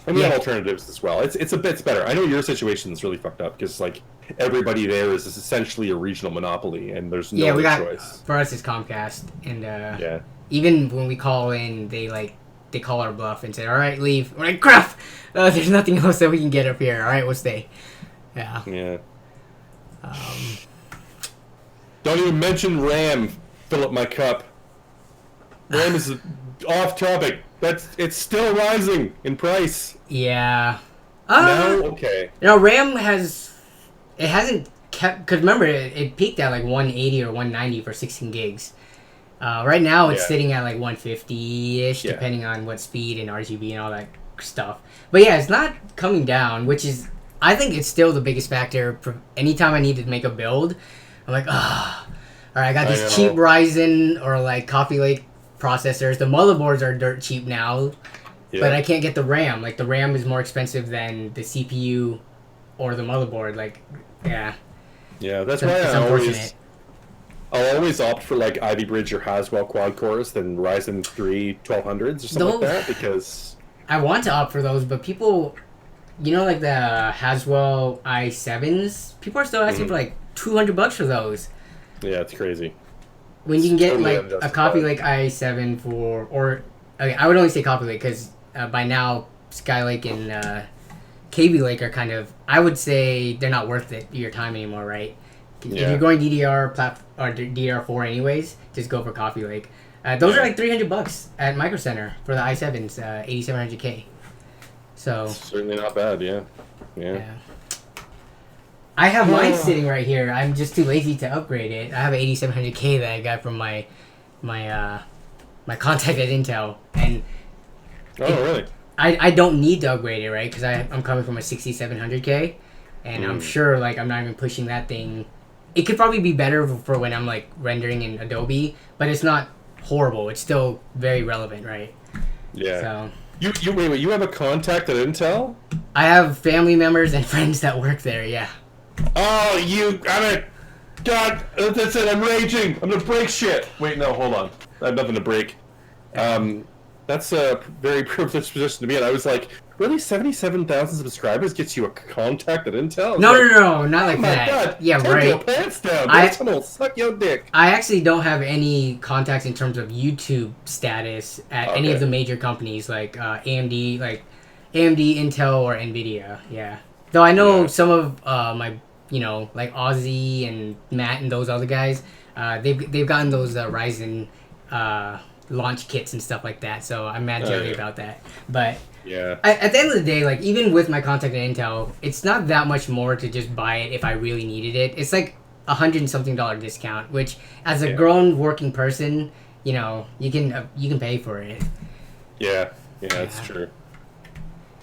and we have alternatives as well. It's a bit better. I know your situation is really fucked up because like everybody there is essentially a regional monopoly, and there's no choice. For us, it's Comcast, and even when we call in, they like they call our bluff and say, "All right, leave." We're like, "Crap! There's nothing else that we can get up here. All right, we'll stay." Yeah. Yeah. Um, Don't even mention RAM. Fill up my cup. RAM is off topic. It's still rising in price. yeah. No, okay. You know, RAM hasn't kept, because remember it peaked at like 180 or 190 for 16 gigs. Right now it's sitting at like 150-ish, depending on what speed and RGB and all that stuff. But yeah, it's not coming down, which is, I think it's still the biggest factor. For anytime I need to make a build, I'm like, all right, I got these cheap Ryzen or like Coffee Lake processors. The motherboards are dirt cheap now, but I can't get the RAM. Like, the RAM is more expensive than the CPU or the motherboard. Like, yeah. Yeah, that's why I'll always opt for like Ivy Bridge or Haswell quad cores than Ryzen 3 1200s or something like that, because I want to opt for those, but people, you know, like the Haswell i7s, people are still asking for like $200 for those. Yeah, it's crazy. When you can get like a Coffee Lake i7 for, or okay, I would only say Coffee Lake because by now Skylake and KB Lake are kind of, I would say they're not worth your time anymore, right? If you're going DDR or DDR4 anyways, just go for Coffee Lake. Those are like $300 at Micro Center for the i7s, 8700K. So certainly not bad, yeah. I have mine sitting right here. I'm just too lazy to upgrade it. I have an 8700K that I got from my contact at Intel, and really? I don't need to upgrade it, right? Because I'm coming from a 6700K, and I'm sure like I'm not even pushing that thing. It could probably be better for when I'm like rendering in Adobe, but it's not horrible. It's still very relevant, right? Yeah. So you wait, you have a contact at Intel? I have family members and friends that work there. Yeah. Oh, God, that's it. I'm raging. I'm gonna break shit. Wait, no, hold on. I have nothing to break. That's a very privileged position to be in. I was like, really, 77,000 subscribers gets you a contact at Intel? No, not like that. God, yeah, take right. your pants down. That's gonna suck your dick. I actually don't have any contacts in terms of YouTube status at any of the major companies like AMD, Intel, or Nvidia. Yeah. Though I know some of my, like Ozzy and Matt and those other guys, they've gotten those Ryzen launch kits and stuff like that, so I'm mad jelly about that. But at the end of the day, like, even with my contact at Intel, it's not that much more to just buy it if I really needed it. It's like $100 and something discount, which as a grown working person, you can pay for it. Yeah, that's true.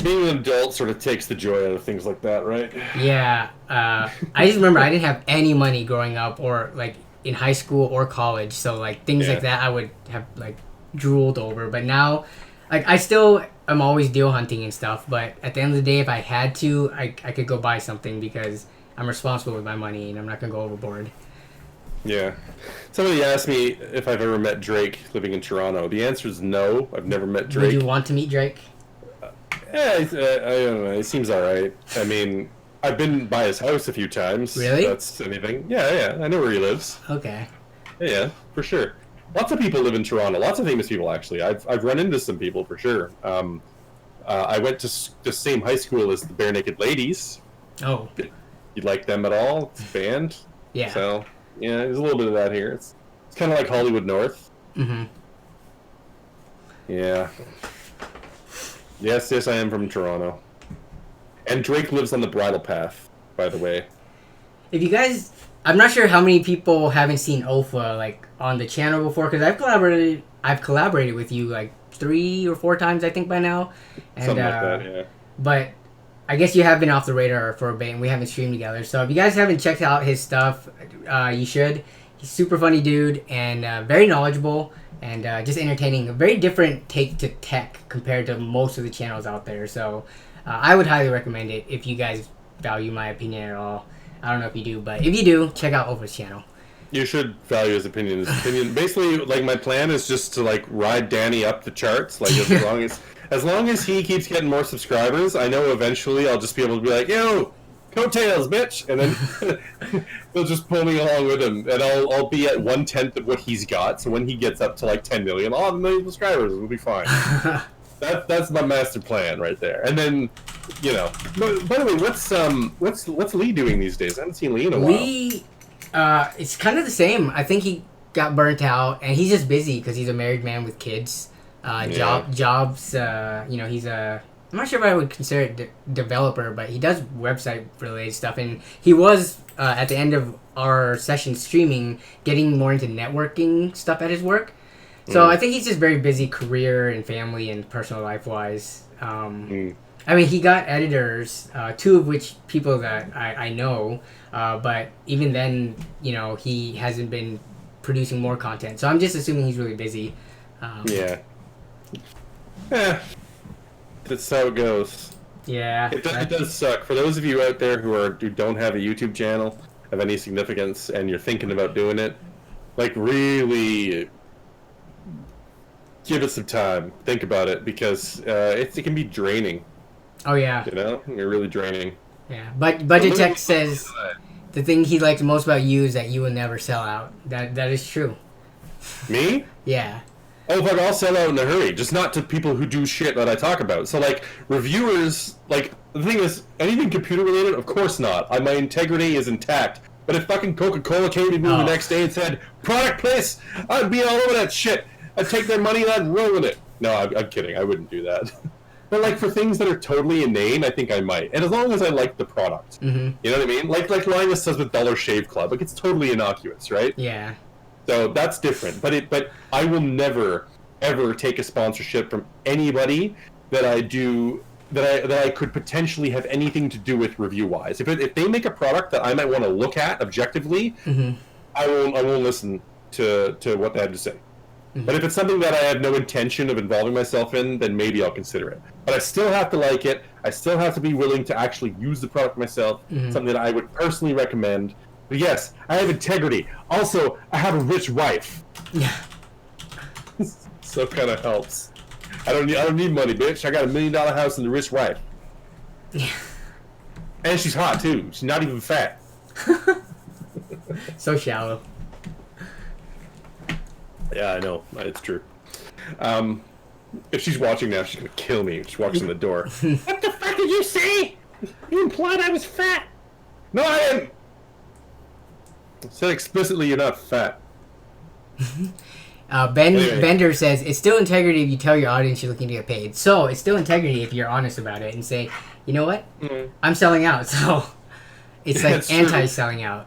Being an adult sort of takes the joy out of things like that, right? Yeah. I just remember I didn't have any money growing up or like in high school or college, so like things like that I would have like drooled over. But now, like, I still am always deal hunting and stuff, but at the end of the day, if I had to, I could go buy something because I'm responsible with my money and I'm not gonna go overboard. Yeah. Somebody asked me if I've ever met Drake living in Toronto. The answer is no. I've never met Drake. Would you want to meet Drake? I don't know. He seems alright. I mean, I've been by his house a few times. Really? If that's anything. Yeah. I know where he lives. Okay. Yeah, for sure. Lots of people live in Toronto. Lots of famous people, actually. I've run into some people, for sure. I went to the same high school as the Bare Naked Ladies. Oh. You like them at all? It's a band. Yeah. So, yeah, there's a little bit of that here. It's kind of like Hollywood North. Mm-hmm. Yeah. Yes, I am from Toronto. And Drake lives on the Bridle Path, by the way. If you guys... I'm not sure how many people haven't seen OAFAH, like, on the channel before, because I've collaborated with you, like, 3 or 4 times, I think, by now. And, something like that, yeah. But I guess you have been off the radar for a bit, and we haven't streamed together. So if you guys haven't checked out his stuff, you should. He's a super funny dude, and very knowledgeable, and just entertaining. A very different take to tech compared to most of the channels out there. So I would highly recommend it if you guys value my opinion at all. I don't know if you do, but if you do, check out OAFAH's channel. You should value his opinion. Basically, like, my plan is just to, like, ride Danny up the charts. Like, as long as he keeps getting more subscribers, I know eventually I'll just be able to be like, yo, coattails, bitch, and then he'll just pull me along with him, and I'll be at 1/10 of what he's got. So when he gets up to like 10 million, I'll have 1 million subscribers. It'll be fine. That's my master plan right there. And then, you know. By the way, what's Lee doing these days? I haven't seen Lee in a while. Lee, it's kind of the same. I think he got burnt out, and he's just busy because he's a married man with kids. Jobs, he's a... I'm not sure if I would consider it developer, but he does website-related stuff, and he was, at the end of our session streaming, getting more into networking stuff at his work. So I think he's just very busy career and family and personal life-wise. I mean, he got editors, two of which people that I know, but even then, he hasn't been producing more content. So I'm just assuming he's really busy. Yeah. That's how it goes. Yeah. It does suck. For those of you out there who don't have a YouTube channel of any significance and you're thinking about doing it, like, really give it some time. Think about it, because it can be draining. Oh, yeah. You're really draining. Yeah. But Budget Tech says the thing he likes most about you is that you will never sell out. That is true. Me? Yeah. Oh, fuck, I'll sell out in a hurry. Just not to people who do shit that I talk about. So, like, reviewers, like, the thing is, anything computer-related? Of course not. My integrity is intact. But if fucking Coca-Cola came to me the next day and said, product place, I'd be all over that shit. I'd take their money and I'd roll with it. No, I'm kidding. I wouldn't do that. But, like, for things that are totally inane, I think I might. And as long as I like the product. Mm-hmm. You know what I mean? Like Linus says with Dollar Shave Club. Like, it's totally innocuous, right? Yeah. So that's different. But I will never, ever take a sponsorship from anybody that I could potentially have anything to do with review-wise. If they make a product that I might want to look at objectively, I won't listen to what they have to say. But if it's something that I have no intention of involving myself in, then maybe I'll consider it. But I still have to like it. I still have to be willing to actually use the product myself, something that I would personally recommend. But yes, I have integrity. Also, I have a rich wife. Yeah. So it kind of helps. I don't need money, bitch. I got $1 million house and a rich wife. Yeah. And she's hot too. She's not even fat. So shallow. Yeah, I know. It's true. If she's watching now, she's gonna kill me. She walks in the door. What the fuck did you say? You implied I was fat. No, I am. Said explicitly you're not fat. Anyway. Bender says, it's still integrity if you tell your audience you're looking to get paid. So, it's still integrity if you're honest about it and say, you know what? I'm selling out. So, it's like anti-selling out.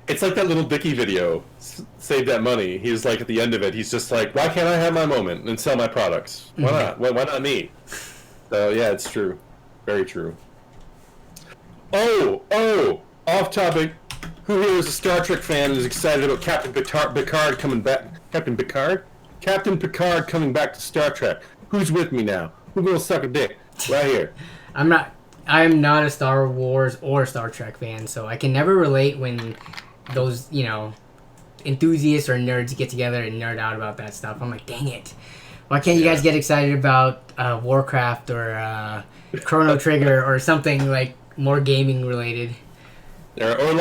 It's like that little Dicky video, Save That Money. He's like, at the end of it, he's just like, why can't I have my moment and sell my products? Why not? Why not me? So, yeah, it's true. Very true. Oh, off topic. Who here is a Star Trek fan and is excited about Captain Picard coming back? Captain Picard? Captain Picard coming back to Star Trek. Who's with me now? Who's gonna suck a dick? Right here. I'm not a Star Wars or Star Trek fan, so I can never relate when those, enthusiasts or nerds get together and nerd out about that stuff. I'm like, dang it. Why can't you guys get excited about Warcraft or Chrono Trigger or something like more gaming related? What was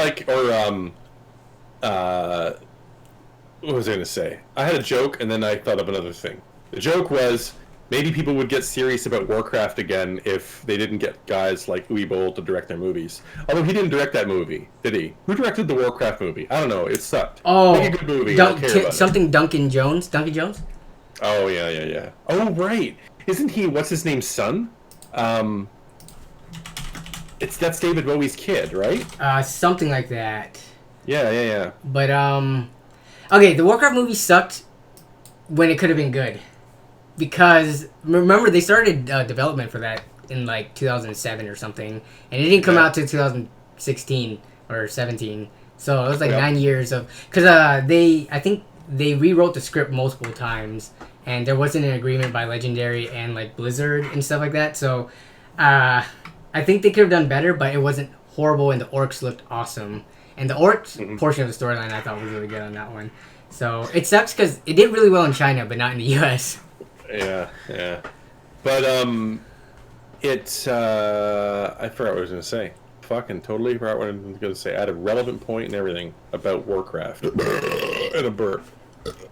I going to say? I had a joke, and then I thought of another thing. The joke was, maybe people would get serious about Warcraft again if they didn't get guys like Uwe Boll to direct their movies. Although he didn't direct that movie, did he? Who directed the Warcraft movie? I don't know. It sucked. Oh, make a good movie. I don't care about something Duncan Jones? Duncan Jones? Oh, yeah. Oh, right. Isn't he, what's his name's son? That's David Bowie's kid, right? Something like that. Yeah. But, okay, the Warcraft movie sucked when it could have been good. Because, remember, they started development for that in, 2007 or something. And it didn't come out till 2016 or 17. So, it was 9 years of... Because I think they rewrote the script multiple times. And there wasn't an agreement by Legendary and, Blizzard and stuff like that. So, I think they could have done better, but it wasn't horrible, and the orcs looked awesome. And the orcs portion of the storyline I thought was really good on that one. So it sucks because it did really well in China, but not in the U.S. Yeah. But, I forgot what I was going to say. Fucking totally forgot what I was going to say. I had a relevant point and everything about Warcraft. And a burp.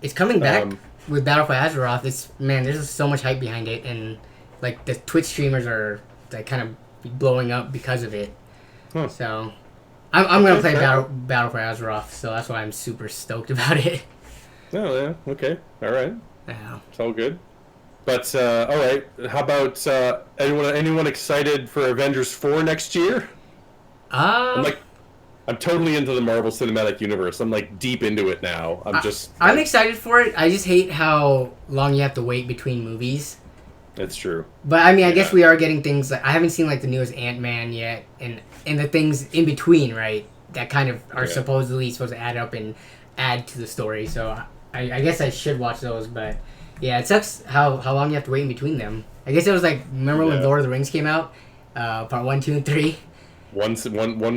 It's coming back with Battle for Azeroth. There's just so much hype behind it, and like the Twitch streamers are like kind of blowing up because of it. Huh. So I'm gonna play Battle for Azeroth, so that's why I'm super stoked about it. Oh yeah, okay, all right. Yeah. It's all good. But all right, how about anyone excited for Avengers 4 next year? I'm totally into the Marvel Cinematic Universe. I'm like deep into it now. I'm excited for it. I just hate how long you have to wait between movies. That's true. But I mean, I guess we are getting things like I haven't seen like the newest Ant-Man yet, and the things in between, right? That kind of are supposedly supposed to add up and add to the story. So I guess I should watch those. But yeah, it sucks how long you have to wait in between them. I guess it was like remember when Lord of the Rings came out, part 1, 2, and 3. One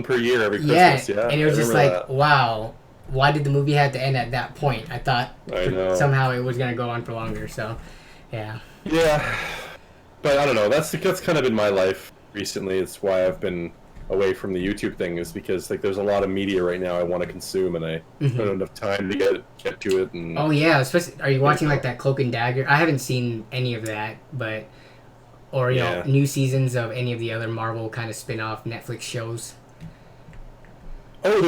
per year every Christmas. Yeah, and it was just like, wow, why did the movie have to end at that point? I thought somehow it was gonna go on for longer. So, yeah. Yeah, but I don't know. That's kind of been my life recently. It's why I've been away from the YouTube thing, is because like there's a lot of media right now I want to consume, and I don't have enough time to get to it. And oh yeah, especially are you watching like that Cloak and Dagger? I haven't seen any of that, but. Or, you know, new seasons of any of the other Marvel kind of spin-off Netflix shows. Oh,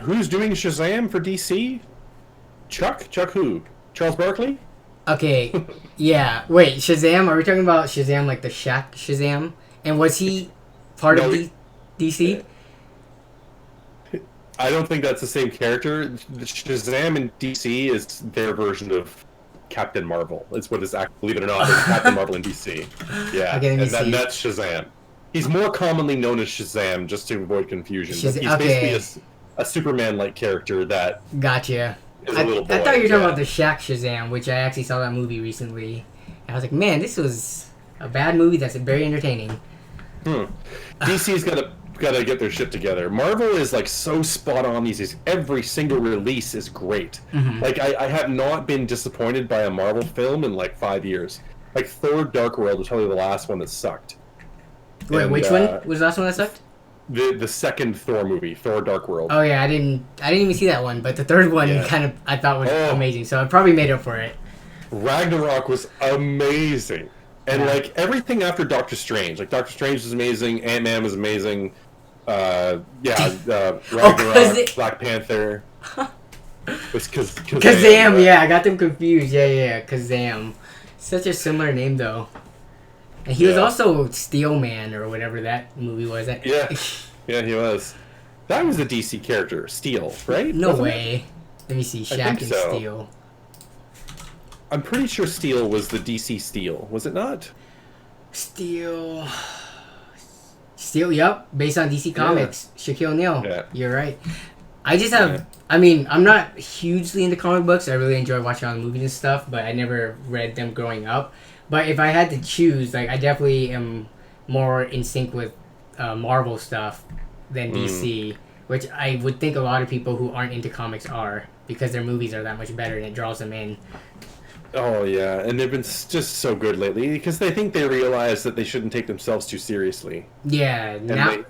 who's doing Shazam for DC? Chuck who? Charles Barkley? Okay, yeah. Wait, Shazam? Are we talking about Shazam like the Shaq Shazam? And was he part of DC? I don't think that's the same character. Shazam in DC is their version of Captain Marvel. It's what is believe it or not, it's Captain Marvel in DC. Yeah, okay, that's Shazam. He's more commonly known as Shazam, just to avoid confusion. He's basically a Superman-like character that. Gotcha. Is a little boy. I thought you were talking about the Shaq Shazam, which I actually saw that movie recently. And I was like, man, this was a bad movie that's very entertaining. DC's gotta get their shit together. Marvel is like so spot on these days. Every single release is great. Like I have not been disappointed by a Marvel film in like 5 years. Like Thor: Dark World was probably the last one that sucked. Wait, which one was the last one that sucked? The second Thor movie, Thor: Dark World. Oh yeah, I didn't even see that one, but the third one I thought was amazing. So I probably made up for it. Ragnarok was amazing. And like everything after Doctor Strange, like Doctor Strange was amazing, Ant-Man was amazing. Ragnarok, Black Panther. It's Kazam, I got them confused. Yeah, Kazam. Such a similar name though. And he was also Steel Man or whatever that movie was. Yeah, he was. That was a DC character, Steel, right? No way. Let me see, Shaq and Steel. I'm pretty sure Steel was the DC Steel, was it not? Steel, yep. Based on DC Comics. Shaquille O'Neal. Yeah. You're right. I just have... I mean, I'm not hugely into comic books. I really enjoy watching all the movies and stuff, but I never read them growing up. But if I had to choose, like, I definitely am more in sync with Marvel stuff than DC, which I would think a lot of people who aren't into comics are, because their movies are that much better and it draws them in. Oh yeah, and they've been just so good lately because they think they realize that they shouldn't take themselves too seriously. Yeah, and now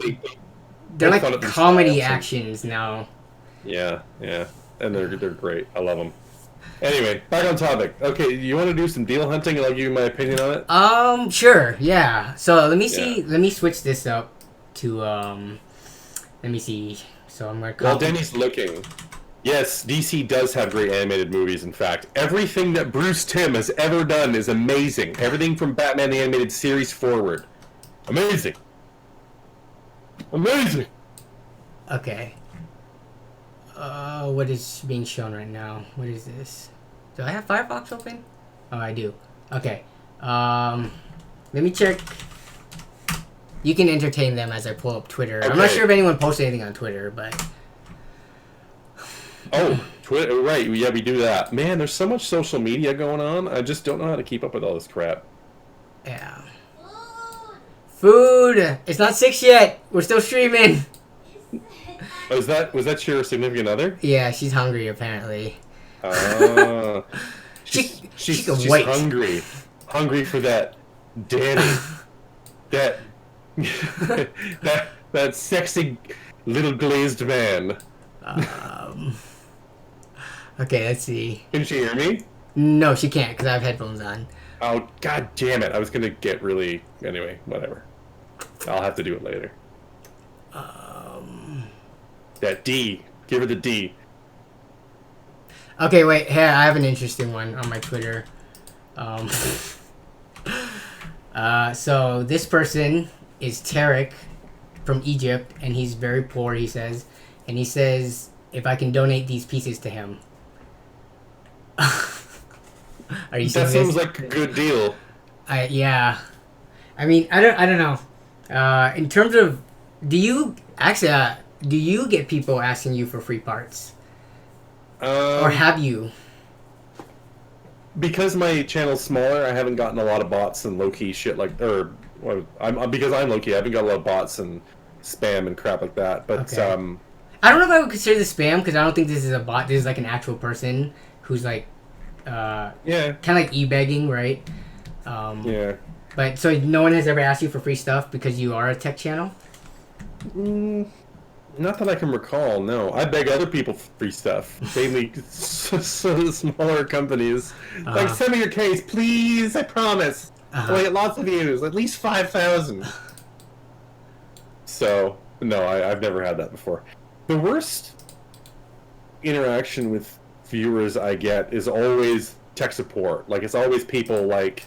they're like comedy actions now. Yeah, and they're great. I love them. Anyway, back on topic. Okay, you want to do some deal hunting and I'll give you my opinion on it? Sure. Yeah. So let me see. Yeah. Let me switch this up to Let me see. So I'm gonna. While Denny's looking. Yes, DC does have great animated movies, in fact. Everything that Bruce Timm has ever done is amazing. Everything from Batman the Animated Series forward. Amazing. Amazing. Okay. What is being shown right now? What is this? Do I have Firefox open? Oh, I do. Okay. Let me check. You can entertain them as I pull up Twitter. Okay. I'm not sure if anyone posted anything on Twitter, but... Oh, Twitter, right. Yeah, we do that. Man, there's so much social media going on. I just don't know how to keep up with all this crap. Yeah. Food! It's not 6 yet. We're still streaming. Oh, was that your significant other? Yeah, she's hungry, apparently. She's hungry. Hungry for that Danny. that sexy little glazed man. Okay, let's see. Can she hear me? No, she can't because I have headphones on. Oh, god damn it. I was gonna get really... Anyway, whatever. I'll have to do it later. That D. Give her the D. Okay, wait. Here, I have an interesting one on my Twitter. So this person is Tarek from Egypt, and he's very poor, he says. And he says, if I can donate these pieces to him. Are you seeing That this? seems like a good deal. Yeah. I mean, I don't know. In terms of, do you get people asking you for free parts? Or have you? Because my channel's smaller, I haven't gotten a lot of bots and low-key shit like... Because I'm low-key, I haven't got a lot of bots and spam and crap like that. But, Okay. I don't know if I would consider this spam, because I don't think this is a bot. This is like an actual person who's like... yeah. Kind of like e-begging, right? Yeah. But, so no one has ever asked you for free stuff because you are a tech channel? Not that I can recall, no. I beg other people for free stuff. Mainly smaller companies. Like, send me your case, please, I promise. I'll get lots of views, at least 5,000. So, no, I've never had that before. The worst interaction with viewers I get is always tech support. Like, it's always people like...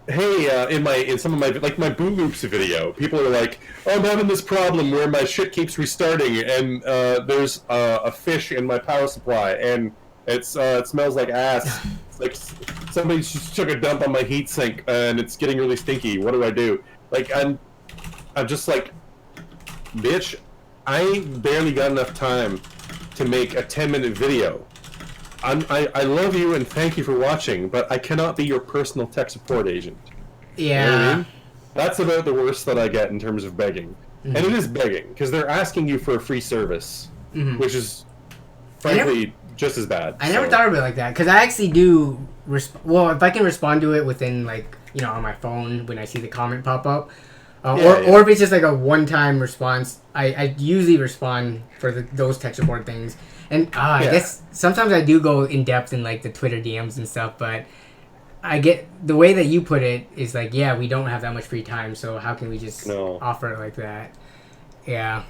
Hey, in some of my, like my Boo Loops video, people are like, oh, I'm having this problem where my shit keeps restarting, and there's a fish in my power supply, and it smells like ass. It's like somebody just took a dump on my heatsink, and it's getting really stinky. What do I do? Like, I'm just like, bitch, I barely got enough time to make a 10-minute video. I love you and thank you for watching, but I cannot be your personal tech support agent. Yeah. You know what I mean? That's about the worst that I get in terms of begging. And it is begging, because they're asking you for a free service, which is, frankly, just as bad. I never thought of it like that, because I actually do... well, if I can respond to it within, like, you know, on my phone when I see the comment pop up, or if it's just like a one-time response, I usually respond for those tech support things. And I guess sometimes I do go in depth in like the Twitter DMs and stuff, but I get the way that you put it is like, yeah, we don't have that much free time, so how can we just offer it like that? Yeah.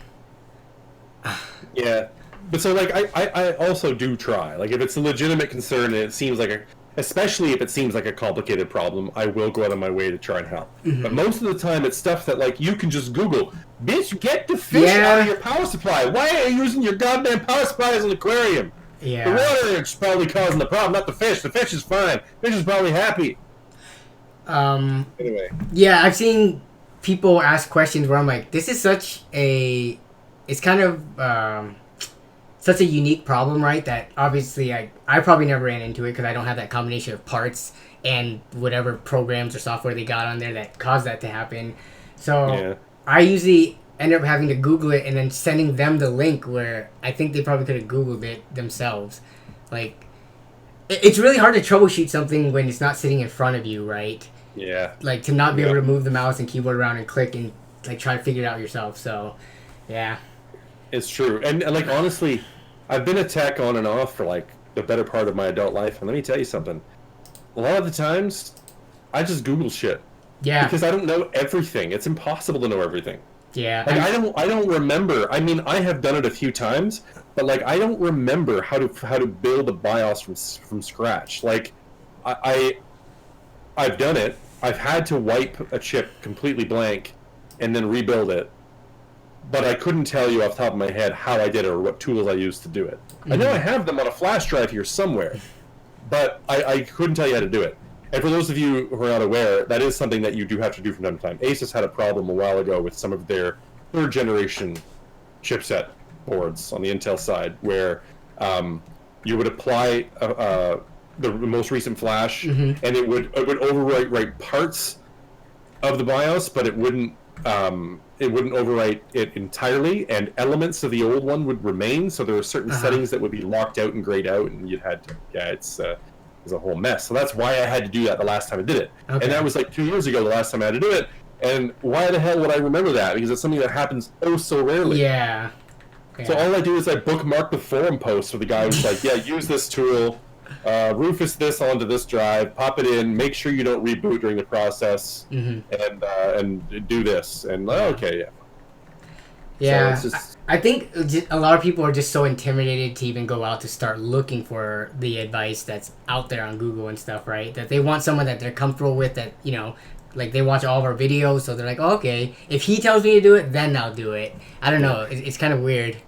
Yeah. But so like I also do try. Like if it's a legitimate concern and it seems like especially if it seems like a complicated problem, I will go out of my way to try and help. But most of the time it's stuff that like you can just Google. Bitch, get the fish out of your power supply. Why are you using your goddamn power supply as an aquarium? Yeah. The water is probably causing the problem, not the fish. The fish is fine. Fish is probably happy. Anyway. Yeah, I've seen people ask questions where I'm like, this is such a... It's kind of... such a unique problem, right? That obviously I probably never ran into it because I don't have that combination of parts and whatever programs or software they got on there that caused that to happen. So I usually end up having to Google it and then sending them the link where I think they probably could have Googled it themselves. Like, it's really hard to troubleshoot something when it's not sitting in front of you, right? Yeah. Like, to not be able to move the mouse and keyboard around and click and like try to figure it out yourself. So, yeah. It's true. And like, honestly, I've been a tech on and off for like the better part of my adult life. And let me tell you something. A lot of the times, I just Google shit. Yeah. Because I don't know everything. It's impossible to know everything. Yeah. Like, I don't remember. I mean, I have done it a few times, but like I don't remember how to build a BIOS from scratch. Like, I've done it. I've had to wipe a chip completely blank and then rebuild it. But I couldn't tell you off the top of my head how I did it or what tools I used to do it. I know I have them on a flash drive here somewhere, but I couldn't tell you how to do it. And for those of you who are not aware, that is something that you do have to do from time to time. Asus had a problem a while ago with some of their third-generation chipset boards on the Intel side, where you would apply the most recent flash, and it would overwrite parts of the BIOS, but it wouldn't overwrite it entirely, and elements of the old one would remain. So there were certain settings that would be locked out and grayed out, and you'd had to. Yeah, it's a whole mess. So that's why I had to do that the last time I did it, and that was like 2 years ago. The last time I had to do it, and why the hell would I remember that? Because it's something that happens oh so rarely. Yeah. So all I do is I bookmark the forum post with the guy who's like, yeah, use this tool, Rufus this onto this drive, pop it in, make sure you don't reboot during the process, and do this. And okay, yeah. Yeah, so it's just... I think a lot of people are just so intimidated to even go out to start looking for the advice that's out there on Google and stuff, right? That they want someone that they're comfortable with, that, you know, like they watch all of our videos, so they're like, oh, okay, if he tells me to do it, then I'll do it. I don't know. It's kind of weird.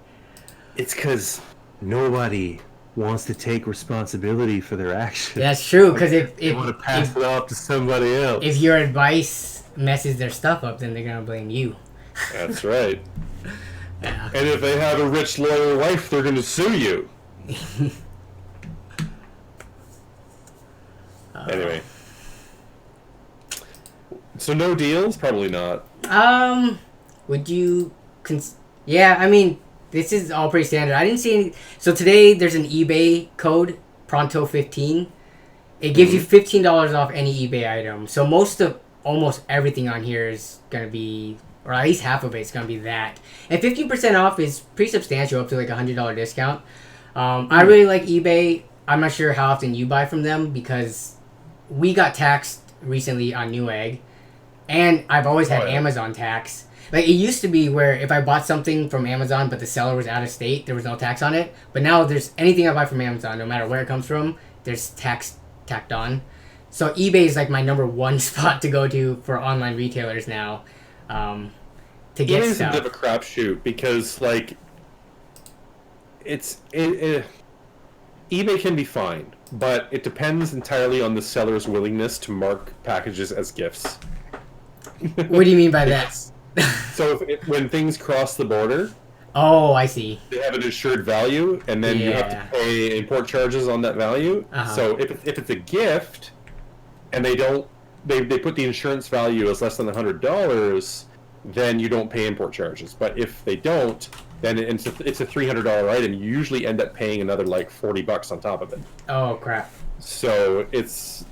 It's because nobody wants to take responsibility for their actions. That's true, because if they want to pass it off to somebody else. If your advice messes their stuff up, then they're going to blame you. That's right. Yeah. And if they have a rich lawyer wife, they're going to sue you. Anyway. So no deals? Probably not. Would you... yeah, I mean, this is all pretty standard. I didn't see any... So today, there's an eBay code, Pronto15. It gives you $15 off any eBay item. So almost everything on here is going to be... Or at least half of it's going to be that. And 15% off is pretty substantial, up to like a $100 discount. I really like eBay. I'm not sure how often you buy from them, because we got taxed recently on Newegg. And I've always had Amazon tax. Like, it used to be where if I bought something from Amazon but the seller was out of state, there was no tax on it. But now there's anything I buy from Amazon, no matter where it comes from, there's tax tacked on. So eBay is like my number one spot to go to for online retailers now. To get stuff. It is a bit of a crapshoot, because like eBay can be fine, but it depends entirely on the seller's willingness to mark packages as gifts. What do you mean by that? So when things cross the border, oh, I see, they have an assured value, and then you have to pay import charges on that value. So if it's a gift, and they put the insurance value as less than $100, then you don't pay import charges. But if they don't, then it's a $300 item. You usually end up paying another like $40 on top of it. Oh crap! So it's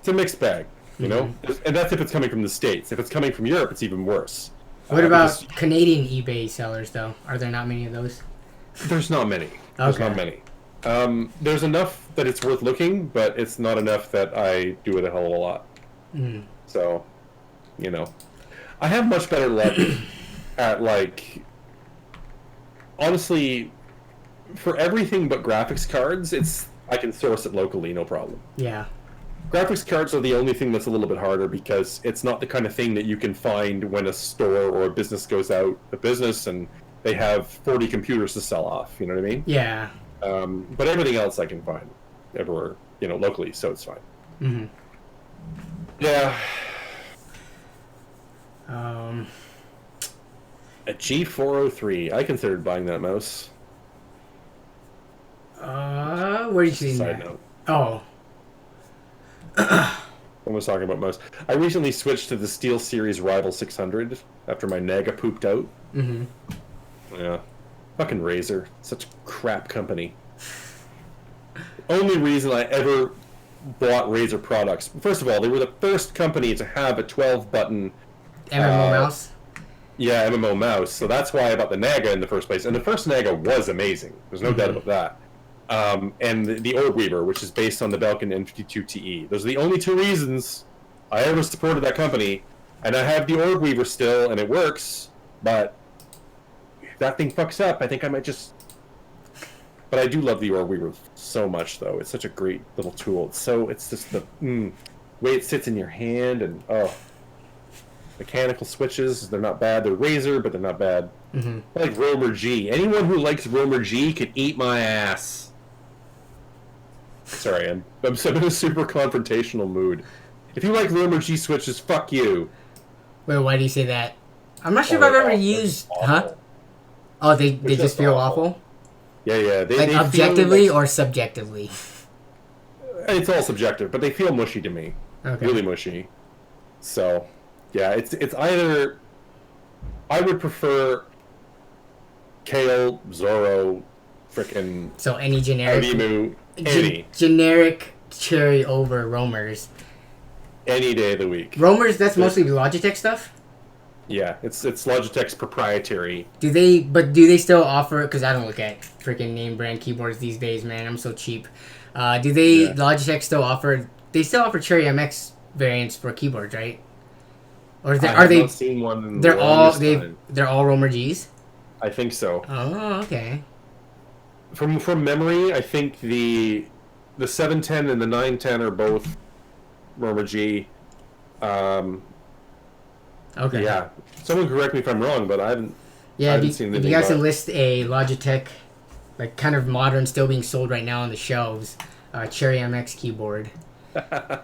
a mixed bag, you know. And that's if it's coming from the States. If it's coming from Europe, it's even worse. What about Canadian eBay sellers, though? Are there not many of those? There's not many. There's not many. There's enough that it's worth looking, but it's not enough that I do it a hell of a lot. So, you know, I have much better luck at, like, honestly, for everything but graphics cards, I can source it locally, no problem. Yeah. Graphics cards are the only thing that's a little bit harder, because it's not the kind of thing that you can find when a store or a business goes out of business and they have 40 computers to sell off, you know what I mean? Yeah. But everything else I can find everywhere, you know, locally, so it's fine. Yeah. A G403. I considered buying that mouse. Where did you see that? Side note. Oh. I was talking about mouse. I recently switched to the SteelSeries Rival 600 after my Naga pooped out. Yeah. Fucking Razer. Such a crap company. Only reason I ever bought Razer products. First of all, they were the first company to have a 12-button... MMO mouse? Yeah, MMO mouse. So that's why I bought the Naga in the first place. And the first Naga was amazing. There's no doubt about that. And the Orb Weaver, which is based on the Belkin N52TE. Those are the only two reasons I ever supported that company. And I have the Orb Weaver still, and it works. But if that thing fucks up, I think I might just... But I do love the Orb Weaver so much, though. It's such a great little tool. It's just the way it sits in your hand, and mechanical switches, they're not bad. They're Razer, but they're not bad. I like Romer G. Anyone who likes Romer G can eat my ass. Sorry, I'm in a super confrontational mood. If you like Romer G switches, fuck you. Wait, why do you say that? I'm not sure if I've ever used... Huh? Oh, they just feel awful? Yeah. They objectively or subjectively? It's all subjective, but they feel mushy to me. Okay. Really mushy. So, yeah, it's either... I would prefer Kale, Zoro, frickin' So any generic... Arimu, any. Generic cherry over Roamers. Any day of the week. Roamers, that's mostly Logitech stuff? Yeah, it's Logitech's proprietary. Do they still offer? Because I don't look at freaking name brand keyboards these days, man. I'm so cheap. Do they Yeah. Logitech still offer? They still offer Cherry MX variants for keyboards, right? Or I are have they? not seen one in the They're all longest time. they're all Romer G's. I think so. Oh, okay. From memory, I think the 710 and the 910 are both Roma G. Okay. Yeah. Someone correct me if I'm wrong, but I haven't. Yeah, I haven't if seen you the guys new can list a Logitech, like kind of modern, still being sold right now on the shelves, Cherry MX keyboard.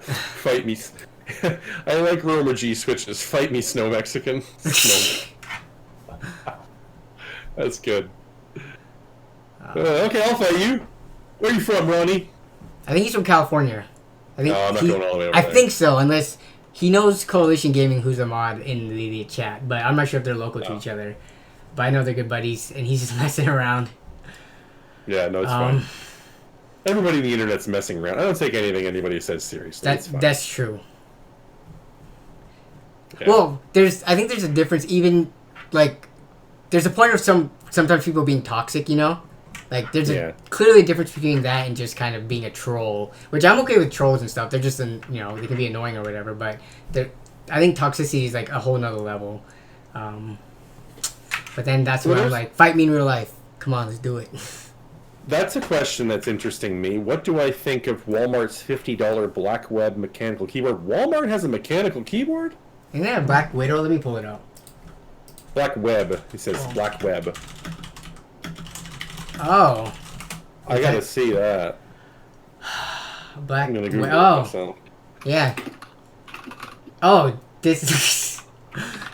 Fight me. I like Roma G switches. Fight me, Snow Mexican. Snow. That's good. Okay, I'll fight you. Where are you from, Ronnie? I think he's from California. I think No, I'm not going all the way over I there. think so, unless he knows Coalition Gaming, who's a mod in the chat, but I'm not sure if they're local to each other. But I know they're good buddies, and he's just messing around. Yeah, no, it's fine. Everybody on the internet's messing around. I don't take anything anybody says seriously. That's true. Yeah. Well, I think there's a difference. Even like, there's a point of sometimes people being toxic. You know, like there's clearly a difference between that and just kind of being a troll. Which I'm okay with trolls and stuff. They're just they can be annoying or whatever. But I think toxicity is like a whole nother level. But then that's when I'm like, fight me in real life. Come on, let's do it. That's a question that's interesting me. What do I think of Walmart's $50 Black Web mechanical keyboard? Walmart has a mechanical keyboard? Isn't that a Black Widow? Let me pull it up. Black Web. He says Black Web. Oh. I gotta see that. Black I'm gonna Google it Oh. myself. Yeah. Oh, this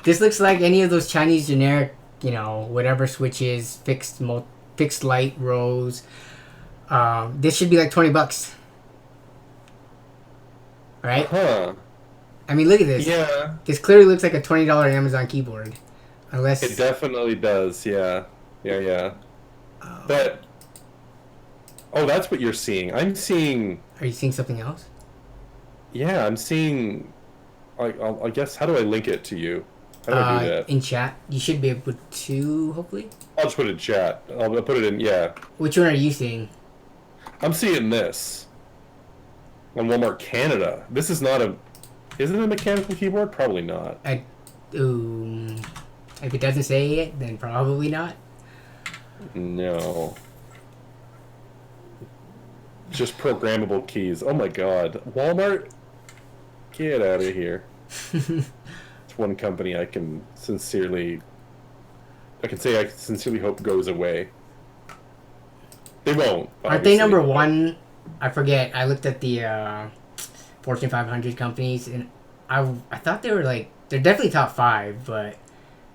this looks like any of those Chinese generic, whatever switches, fixed light rows. This should be like $20. Right? Huh. I mean, look at this. Yeah. This clearly looks like a $20 Amazon keyboard. Unless It definitely does, yeah. Yeah. But... Oh, that's what you're seeing. I'm seeing... Are you seeing something else? Yeah, I'm seeing... I guess, how do I link it to you? How do I do that? In chat. You should be able to, hopefully. I'll just put it in chat. I'll put it in, yeah. Which one are you seeing? I'm seeing this. On Walmart Canada. This is not a... Is it a mechanical keyboard? Probably not. If it doesn't say it, then probably not. No. Just programmable keys. Oh my god. Walmart? Get out of here. It's one company I can sincerely hope goes away. They won't. Aren't they number one? I forget. I looked at the Fortune 500 companies, and I thought they were they're definitely top 5, but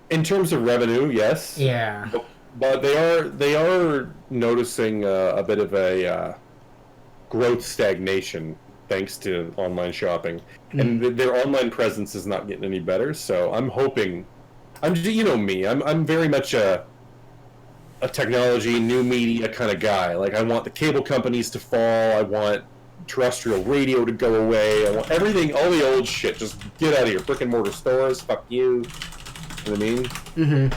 in terms of revenue, yes. Yeah. But they are noticing a bit of a growth stagnation thanks to online shopping, and their online presence is not getting any better. So I'm hoping, you know me, I'm very much a technology, new media kind of guy. Like I want the cable companies to fall. I want terrestrial radio to go away. I want everything, all the old shit, just get out of here. Brick and mortar stores, fuck you. You know what I mean? Mm-hmm.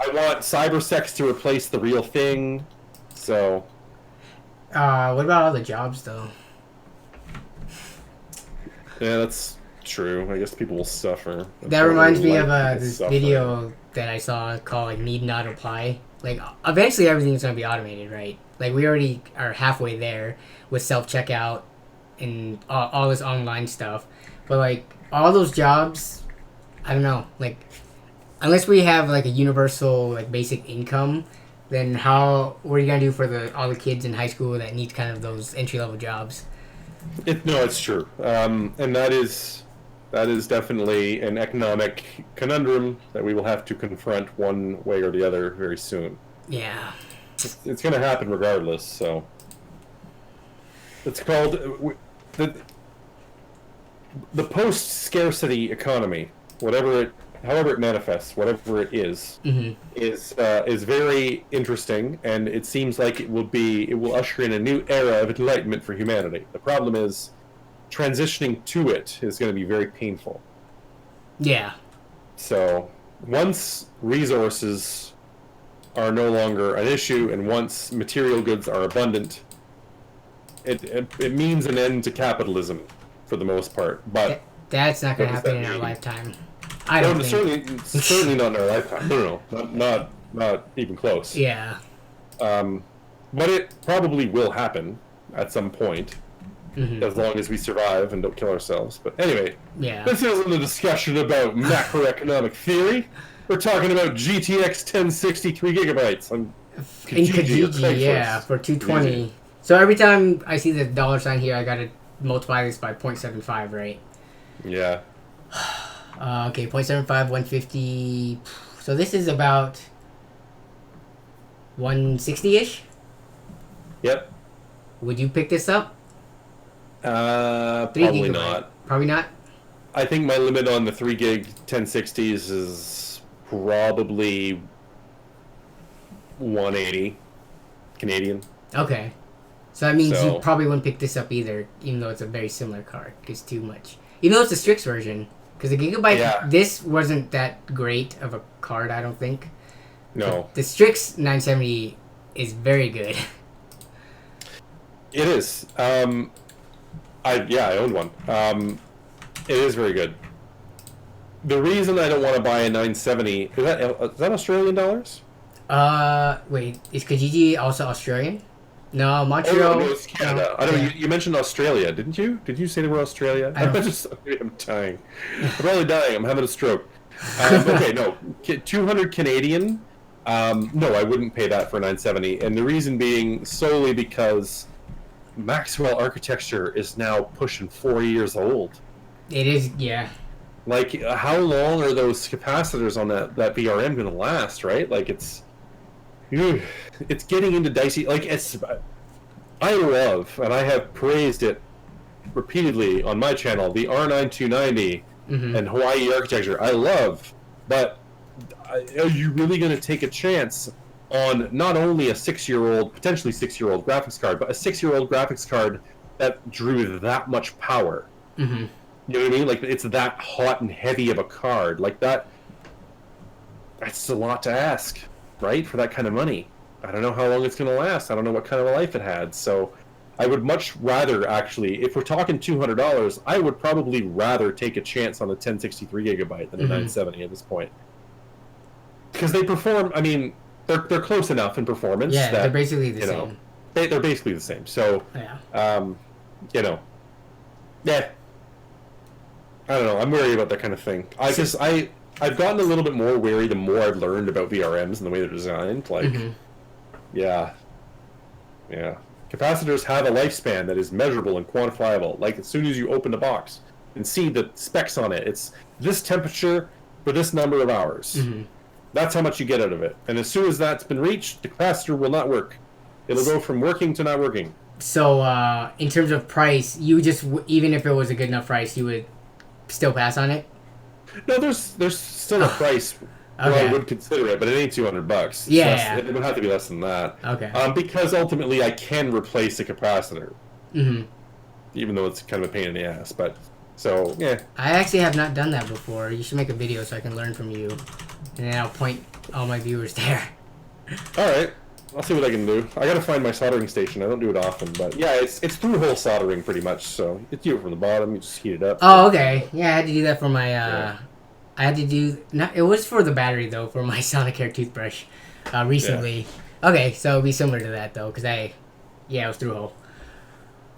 I want cybersex to replace the real thing. So. What about all the jobs though? Yeah, that's true. I guess people will suffer. That reminds me of this video that I saw called Need Not Apply. Eventually everything's going to be automated, right? We already are halfway there with self-checkout and all this online stuff. But, all those jobs, I don't know. Unless we have, a universal, basic income, then what are you going to do for all the kids in high school that need kind of those entry-level jobs? No, it's true. And that is definitely an economic conundrum that we will have to confront one way or the other very soon. Yeah. It's going to happen regardless, so. It's called the post-scarcity economy, however it manifests, whatever it is, is very interesting, and it seems like it will usher in a new era of enlightenment for humanity. The problem is, transitioning to it is going to be very painful. Yeah. So, once resources are no longer an issue, and once material goods are abundant, it means an end to capitalism for the most part. But that's not going to what does happen that in our mean? lifetime. I don't think. Certainly not in our lifetime. No, not even close. Yeah. But it probably will happen at some point, as long as we survive and don't kill ourselves. But anyway, Yeah. this isn't a discussion about macroeconomic theory. We're talking about GTX 1060 3 GB. In Kijiji, yeah, for 220. Kijiji. So every time I see the dollar sign here, I gotta multiply this by 0.75, right? Yeah. Okay, 0.75, 150. So this is about 160-ish? Yep. Would you pick this up? 3 Probably gigabyte. not. Probably not? I think my limit on the 3 gig 1060s is probably 180 Canadian. Okay. So that means So- you probably wouldn't pick this up either, even though it's a very similar card. It's too much. Even though it's the Strix version. Because the Gigabyte, Yeah. this wasn't that great of a card, I don't think. No, The Strix 970 is very good. it is. I owned one. It is very good. The reason I don't want to buy a 970 is that Australian dollars? Wait, is Kijiji also Australian? No, Oh, Montreal. no, it's Canada. no, I know yeah. you mentioned Australia, didn't you? Did you say they were Australia? I don't- I'm dying. I'm probably dying. I'm having a stroke. Okay, no, 200 Canadian. No, I wouldn't pay that for 970, and the reason being solely because Maxwell architecture is now pushing 4 years old. It is, yeah. Like, how long are those capacitors on that VRM going to last, right? Like, it's getting into dicey. Like, I love, and I have praised it repeatedly on my channel, the R9290 and Hawaii architecture. I love, but are you really going to take a chance on not only a potentially 6-year-old graphics card, but a 6-year-old graphics card that drew that much power? Mm-hmm. You know what I mean? Like, it's that hot and heavy of a card. Like, that's a lot to ask, right? For that kind of money. I don't know how long it's going to last. I don't know what kind of a life it had. So I would much rather, actually, if we're talking $200, I would probably rather take a chance on a 1063 gigabyte than a 970 at this point. Because they perform, I mean, they're close enough in performance. Yeah, that, they're basically the you know, same. they're basically the same. So, Yeah. you know, yeah. I don't know. I'm wary about that kind of thing. I've gotten a little bit more wary the more I've learned about VRMs and the way they're designed. Like, yeah. Capacitors have a lifespan that is measurable and quantifiable. Like, as soon as you open the box and see the specs on it, it's this temperature for this number of hours. That's how much you get out of it. And as soon as that's been reached, the capacitor will not work. It'll go from working to not working. So, in terms of price, you just, even if it was a good enough price, you would still pass on it? No, there's still a price where Okay. I would consider it, but it ain't $200. Yeah. It would have to be less than that. Okay. Because ultimately I can replace a capacitor, Mm-hmm. even though it's kind of a pain in the ass. But so yeah, I actually have not done that before. You should make a video so I can learn from you. And then I'll point all my viewers there. all right. I'll see what I can do. I gotta find my soldering station. I don't do it often, but yeah, it's through hole soldering pretty much. So you do it from the bottom. You just heat it up. Oh, okay. Yeah, I had to do that for my, I had to do, not, it was for the battery, though, for my Sonicare toothbrush, recently. Okay, so it'll be similar to that, though, because it was through hole.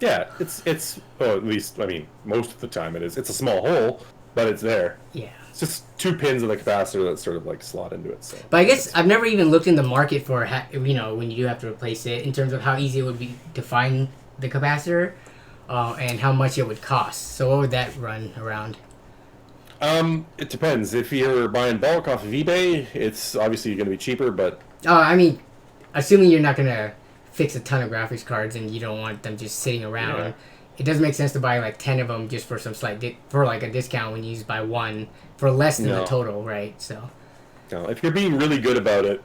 Yeah, it's well, at least I mean most of the time it is. It's a small hole, but it's there. Yeah. It's just 2 pins in the capacitor that sort of like slot into it. So. But I guess I've never even looked in the market for, when you do have to replace it, in terms of how easy it would be to find the capacitor, and how much it would cost. So what would that run around? It depends. If you're buying bulk off of eBay, it's obviously going to be cheaper, but Oh, I mean, assuming you're not going to fix a ton of graphics cards and you don't want them just sitting around, Yeah. it doesn't make sense to buy like 10 of them just for some for like a discount when you just buy one for less than the No. total, right? So, no, if you're being really good about it,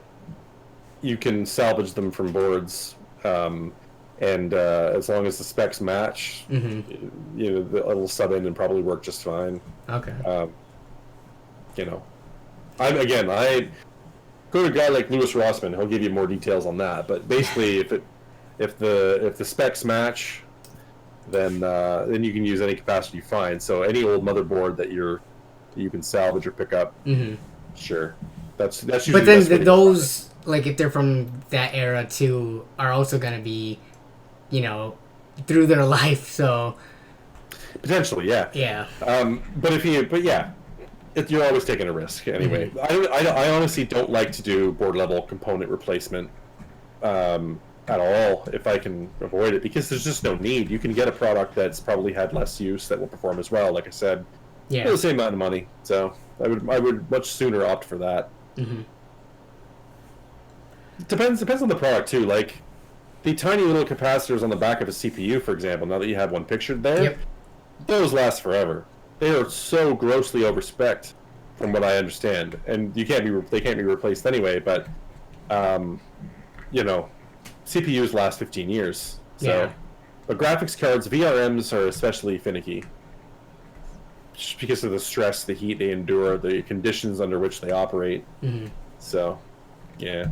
you can salvage them from boards, and as long as the specs match, you know, it'll sub in and probably work just fine. okay. You know, I go to a guy like Lewis Rossman. He'll give you more details on that. But basically, if the specs match, then you can use any capacity you find. So any old motherboard that you can salvage or pick up, sure. That's usually. But then those, like, if they're from that era too, are also gonna be, you know, through their life. So potentially, yeah. yeah. But yeah, you're always taking a risk anyway. I honestly don't like to do board level component replacement at all if I can avoid it, because there's just no need. You can get a product that's probably had less use that will perform as well. Like I said, for the same amount of money. So I would much sooner opt for that. Depends on the product too. Like the tiny little capacitors on the back of a CPU, for example. Now that you have one pictured there, those last forever. They are so grossly overspec'd, from what I understand, and they can't be replaced anyway. But you know, CPUs last 15 years. So, but graphics cards, VRMs are especially finicky, just because of the stress, the heat they endure, the conditions under which they operate. So, yeah.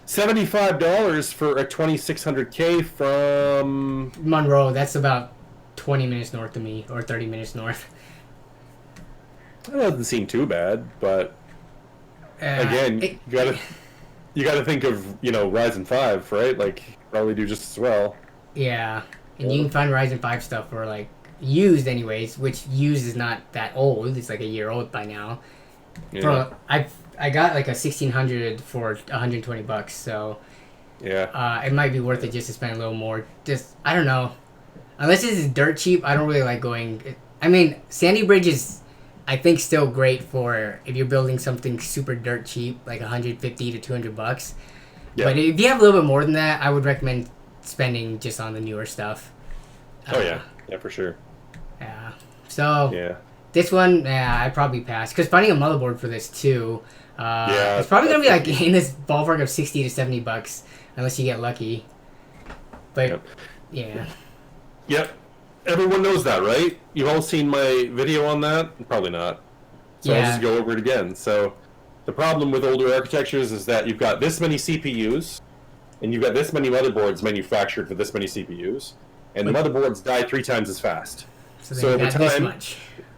$75 for a 2600K from Monroe. That's about 20 minutes north of me, or 30 minutes north. That doesn't seem too bad, but again, you gotta think of, you know, Ryzen 5, right? Like, probably do just as well. Yeah, and you can find Ryzen 5 stuff for, like, used anyways, which used is not that old. It's like a year old by now. Yeah. I got like a 1600 for $120, so it might be worth it just to spend a little more. Just, I don't know, unless it's dirt cheap. I don't really like going. I mean, Sandy Bridge is, I think, still great for if you're building something super dirt cheap, like $150 to $200. But if you have a little bit more than that, I would recommend spending just on the newer stuff. Yeah, for sure. Yeah. So this one, I'd probably pass, because finding a motherboard for this too. It's probably gonna be like in this ballpark of $60 to $70, unless you get lucky. But Yep. Everyone knows that, right? You've all seen my video on that? Probably not. So I'll just go over it again. So the problem with older architectures is that you've got this many CPUs, and you've got this many motherboards manufactured for this many CPUs, and the motherboards die 3 times as fast. So over time,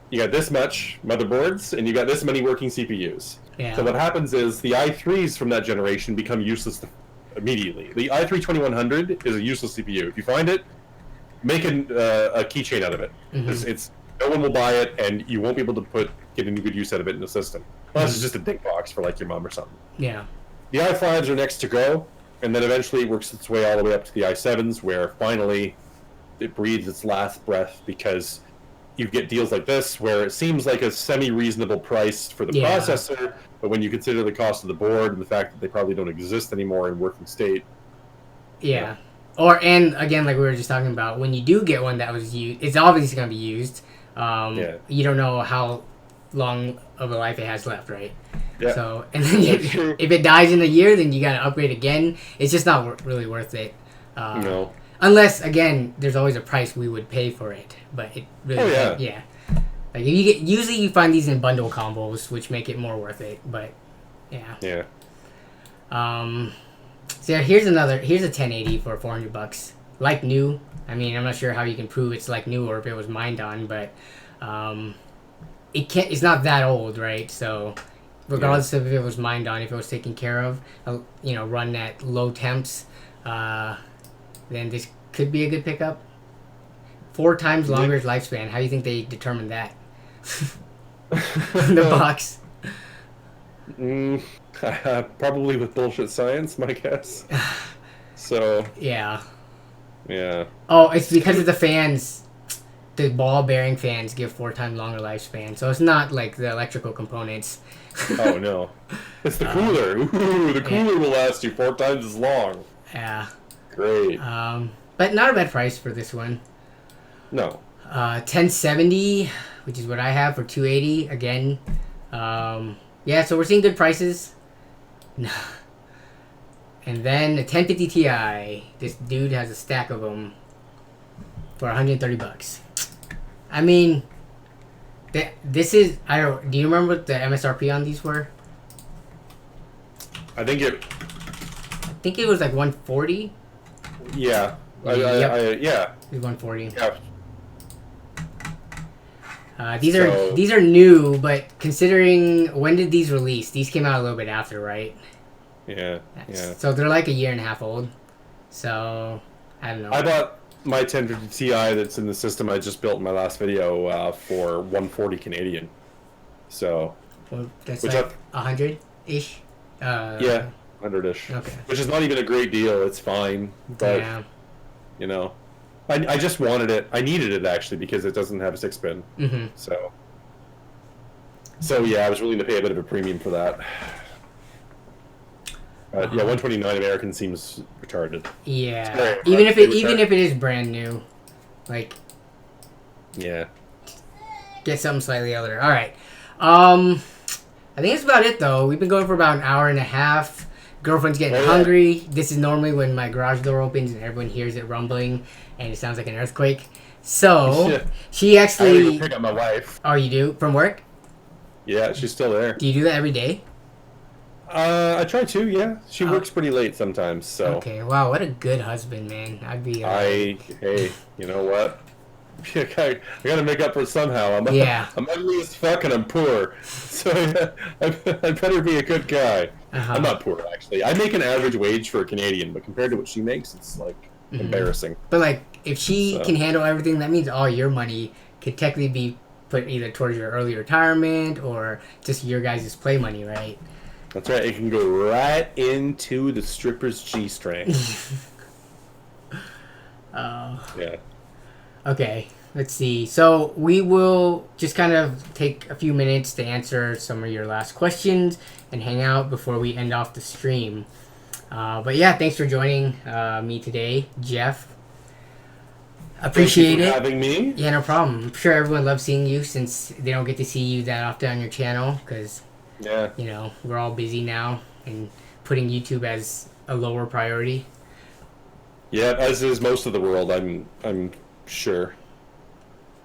you got this much motherboards, and you got this many working CPUs. So what happens is the i3s from that generation become useless immediately. The i3-2100 is a useless CPU. If you find it, make a keychain out of it. It's no one will buy it, and you won't be able to get any good use out of it in the system. Unless it's just a dink box for like your mom or something. The i5s are next to go, and then eventually it works its way all the way up to the i7s, where finally it breathes its last breath, because you get deals like this where it seems like a semi-reasonable price for the processor, but when you consider the cost of the board and the fact that they probably don't exist anymore in working state. And again, like we were just talking about, when you do get one that was used, it's obviously going to be used. You don't know how long of a life it has left, right? So, and then if it dies in a year, then you got to upgrade again. It's just not really worth it. No. Unless, again, there's always a price we would pay for it, but it really, like usually you find these in bundle combos, which make it more worth it. But so here's a 1080 for $400, like new. I mean, I'm not sure how you can prove it's like new or if it was mined on, but it's not that old, right? So regardless of if it was mined on, if it was taken care of, run at low temps, then this could be a good pickup. 4 times longer lifespan. How do you think they determined that? The box. Probably with bullshit science, my guess. So. Yeah. Oh, it's because of the fans. The ball bearing fans give 4 times longer lifespan, so it's not like the electrical components. Oh no, it's the cooler. Ooh, the cooler will last you 4 times as long. Yeah. Great. But not a bad price for this one. No. 1070, which is what I have for $280 again. So we're seeing good prices. And then a 1050 Ti. This dude has a stack of them for $130. I mean, This is I don't. Do you remember what the MSRP on these were? I think it. I think it was like 140. Yeah. Yep. Yeah. It was 140. Yeah. These are new, but considering when did these release? These came out a little bit after, right? Yeah. So they're like a year and a half old. So I don't know. I bought my 1050 Ti that's in the system I just built in my last video for 140 Canadian. So. Well, that's which like 100-ish. Yeah, 100-ish. Okay. Which is not even a great deal. It's fine, but you know, I just wanted it. I needed it actually because it doesn't have a 6-pin. Mm-hmm. So yeah, I was willing to pay a bit of a premium for that. Yeah, 129 American seems retarded. Yeah, Sorry, even if it is brand new, like yeah, get something slightly older. All right, I think that's about it though. We've been going for about an hour and a half. Girlfriend's getting hungry. This is normally when my garage door opens and everyone hears it rumbling, and it sounds like an earthquake. So she actually. I gotta go pick up my wife. Oh, you do from work? Yeah, she's still there. Do you do that every day? I try to. Yeah, she works pretty late sometimes. So. Okay. Wow, what a good husband, man. I'd be. Hey, you know what? I gotta make up for it somehow. I'm ugly as fuck and I'm poor, so I better be a good guy. I'm not poor actually. I make an average wage for a Canadian, but compared to what she makes, it's like embarrassing. But like, if she can handle everything, that means all your money could technically be put either towards your early retirement or just your guys' play money, right? That's right. It can go right into the stripper's G-string. Yeah. Okay, let's see. So we will just kind of take a few minutes to answer some of your last questions and hang out before we end off the stream. But yeah, thanks for joining me today, Jeff. Appreciate it. Thank you for having me. Yeah, no problem. I'm sure everyone loves seeing you since they don't get to see you that often on your channel because, you know, we're all busy now and putting YouTube as a lower priority. Yeah, as is most of the world, I'm sure.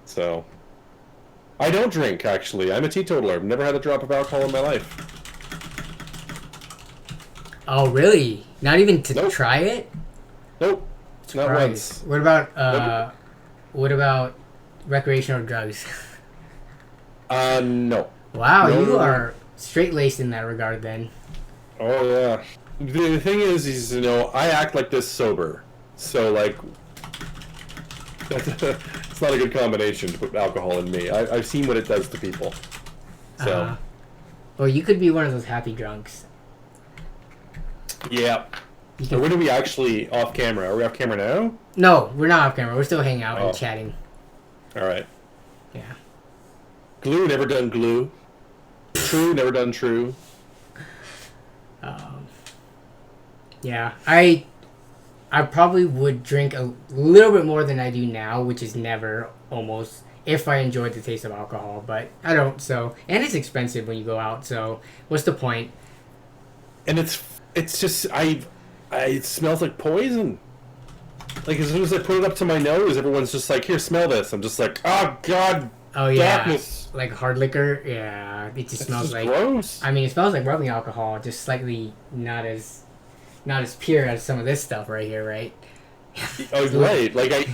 So, I don't drink, actually. I'm a teetotaler. I've never had a drop of alcohol in my life. Oh, really? Not even to try it? Nope. Not once. What about recreational drugs? No. Wow, you are straight-laced in that regard then. Oh, yeah. The thing is, you know, I act like this sober. So, like, it's not a good combination to put alcohol in me. I've seen what it does to people. So. Well, you could be one of those happy drunks. Yeah. So when are we actually off camera? Are we off camera now? No, we're not off camera. We're still hanging out and chatting. All right. Yeah. Glue, never done glue. True, never done true. Yeah, I probably would drink a little bit more than I do now, which is never, almost, if I enjoyed the taste of alcohol, but I don't, so, and it's expensive when you go out, so what's the point? And it's just, it smells like poison. Like, as soon as I put it up to my nose, everyone's just like, here, smell this. I'm just like, oh, God, oh, yeah, darkness. Like hard liquor, yeah, it just smells like, gross. I mean, it smells like rubbing alcohol, just slightly not as pure as some of this stuff right here, right? Oh, right. Like,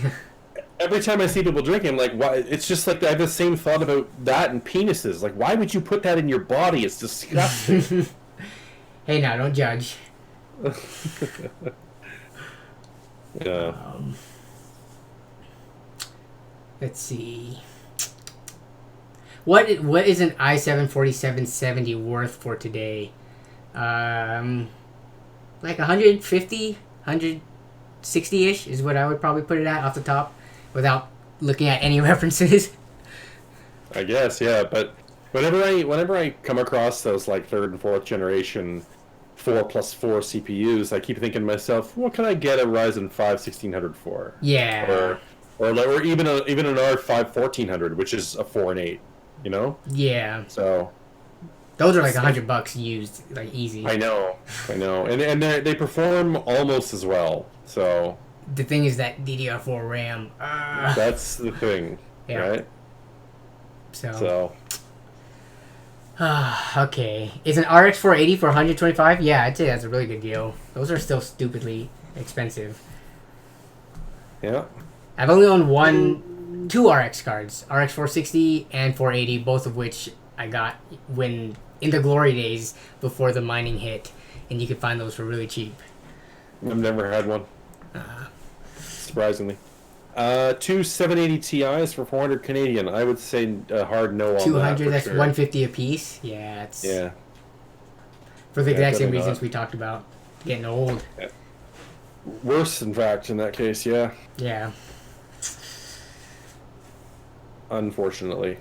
every time I see people drinking, I'm like, why? It's just like I have the same thought about that and penises. Like, why would you put that in your body? It's disgusting. Hey, now, don't judge. Yeah. Let's see. What is an i7-4770 worth for today? Like 150, 160-ish is what I would probably put it at off the top, without looking at any references. I guess, yeah. But whenever I come across those like 3rd and 4th generation 4+4 CPUs, I keep thinking to myself, what can I get a Ryzen 5 1600 for? Yeah. Or even an R5 1400, which is a 4 and 8. You know? Yeah. So. Those are like $100 used, like easy. I know, and they perform almost as well. So. The thing is that DDR4 RAM. That's the thing, right? So. Okay. Is an RX 480 for 125? Yeah, I'd say that's a really good deal. Those are still stupidly expensive. Yeah. I've only owned two RX cards, RX 460 and 480, both of which I got when in the glory days before the mining hit, and you could find those for really cheap. I've never had one. Surprisingly. Two 780 Ti's for 400 Canadian. I would say a hard no on 200, that. that's Sure. 150 a piece. Yeah, it's for the exact same definitely reasons not. we talked about, getting old. Yeah. Worse, in fact, in that case, yeah. Yeah. Unfortunately.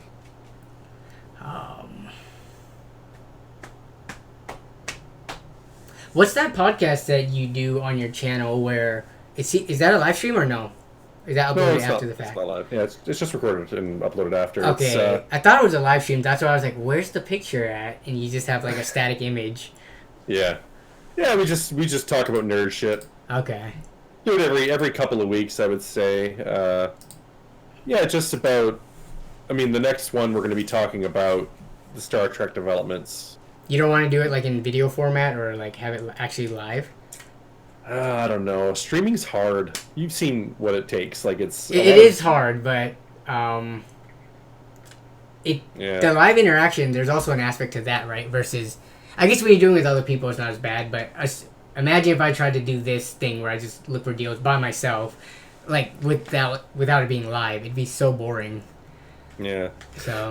What's that podcast that you do on your channel where is that a live stream or no? Is that No, uploaded it's after not, the fact? it's not live. Yeah, it's just recorded and uploaded after. Okay, It's, I thought it was a live stream. That's why I was like, "Where's the picture at?" And you just have like a static image. yeah. Yeah, we just talk about nerd shit. Okay. Do it every couple of weeks, I would say. Yeah, just about. I mean, the next one we're going to be talking about the Star Trek developments. You don't want to do it like in video format or like have it actually live? I don't know. Streaming's hard. You've seen what it takes. Like it's. It is hard, but Yeah. the live interaction. There's also an aspect to that, right? Versus, I guess when you're doing it with other people, it's not as bad. But imagine if I tried to do this thing where I just look for deals by myself, like without it being live, it'd be so boring. Yeah. So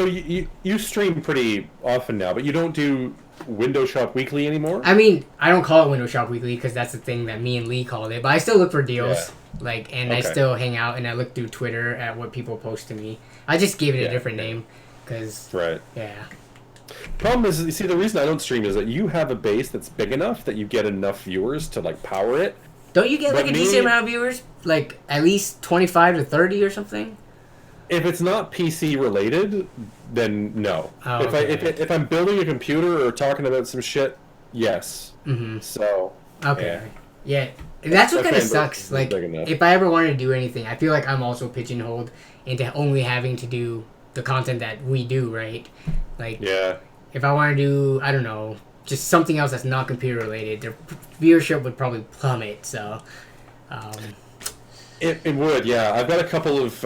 You stream pretty often now, but you don't do Window Shop Weekly anymore? I mean, I don't call it Window Shop Weekly because that's the thing that me and Lee called it. But I still look for deals, and I Okay. still hang out and I look through Twitter at what people post to me. I just gave it a Yeah, different yeah. name because Right. yeah. Problem is, you see, the reason I don't stream is that you have a base that's big enough that you get enough viewers to like power it. Don't you get like But a me- decent amount of viewers? Like at least 25 to 30 or something? If it's not PC related, then no. Oh, if okay. if I'm building a computer or talking about some shit, yes. Mm-hmm. So Okay. Yeah. That's what My kind of fan base sucks. is Like, big enough. if I ever wanted to do anything, I feel like I'm also pigeonholed into only having to do the content that we do, right? Like, yeah. if I want to do, I don't know, just something else that's not computer related, their viewership would probably plummet. So, It would, yeah. I've got a couple of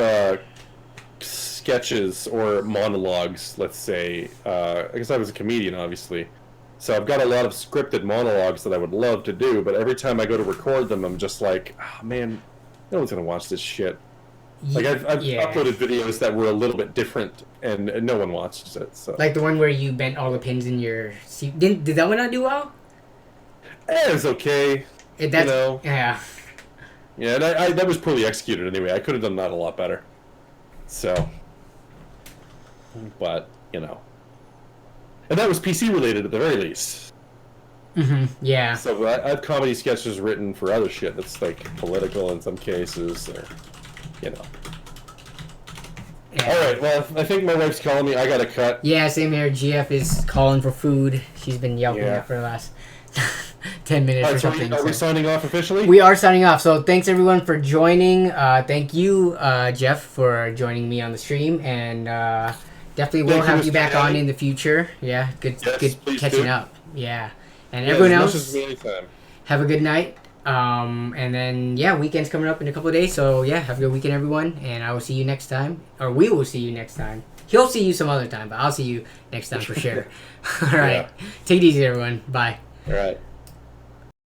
sketches or monologues, let's say. I guess I was a comedian, obviously. So I've got a lot of scripted monologues that I would love to do, but every time I go to record them, I'm just like, oh, man, no one's going to watch this shit. Like, I've yeah. uploaded videos that were a little bit different, and no one watches it. So Like the one where you bent all the pins in your seat. Did that one not do well? it was okay. That's, You know. Yeah. Yeah, and I that was poorly executed anyway. I could have done that a lot better. So, but you know, and that was PC related at the very least. Mm-hmm. Yeah. So I have comedy sketches written for other shit that's like political in some cases, or you know. Yeah. All right, well, I think my wife's calling me. I gotta cut. Yeah, same here. GF is calling for food. She's been yelping Yeah. at for the last 10 minutes All or right, so something. are we so. signing off officially? We are signing off. So thanks everyone for joining. Thank you, Jeff, for joining me on the stream, and definitely we'll Thank you, have you Mr. back on Kelly. in the future. Yeah, good Yes, please catching do. up. Yeah, and Yeah, everyone as much else, as me anytime. have a good night. And then yeah, weekend's coming up in a couple of days. So yeah, have a good weekend, everyone, and I will see you next time, or we will see you next time. He'll see you some other time, but I'll see you next time for sure. All right, Yeah. take it easy, everyone. Bye. All right.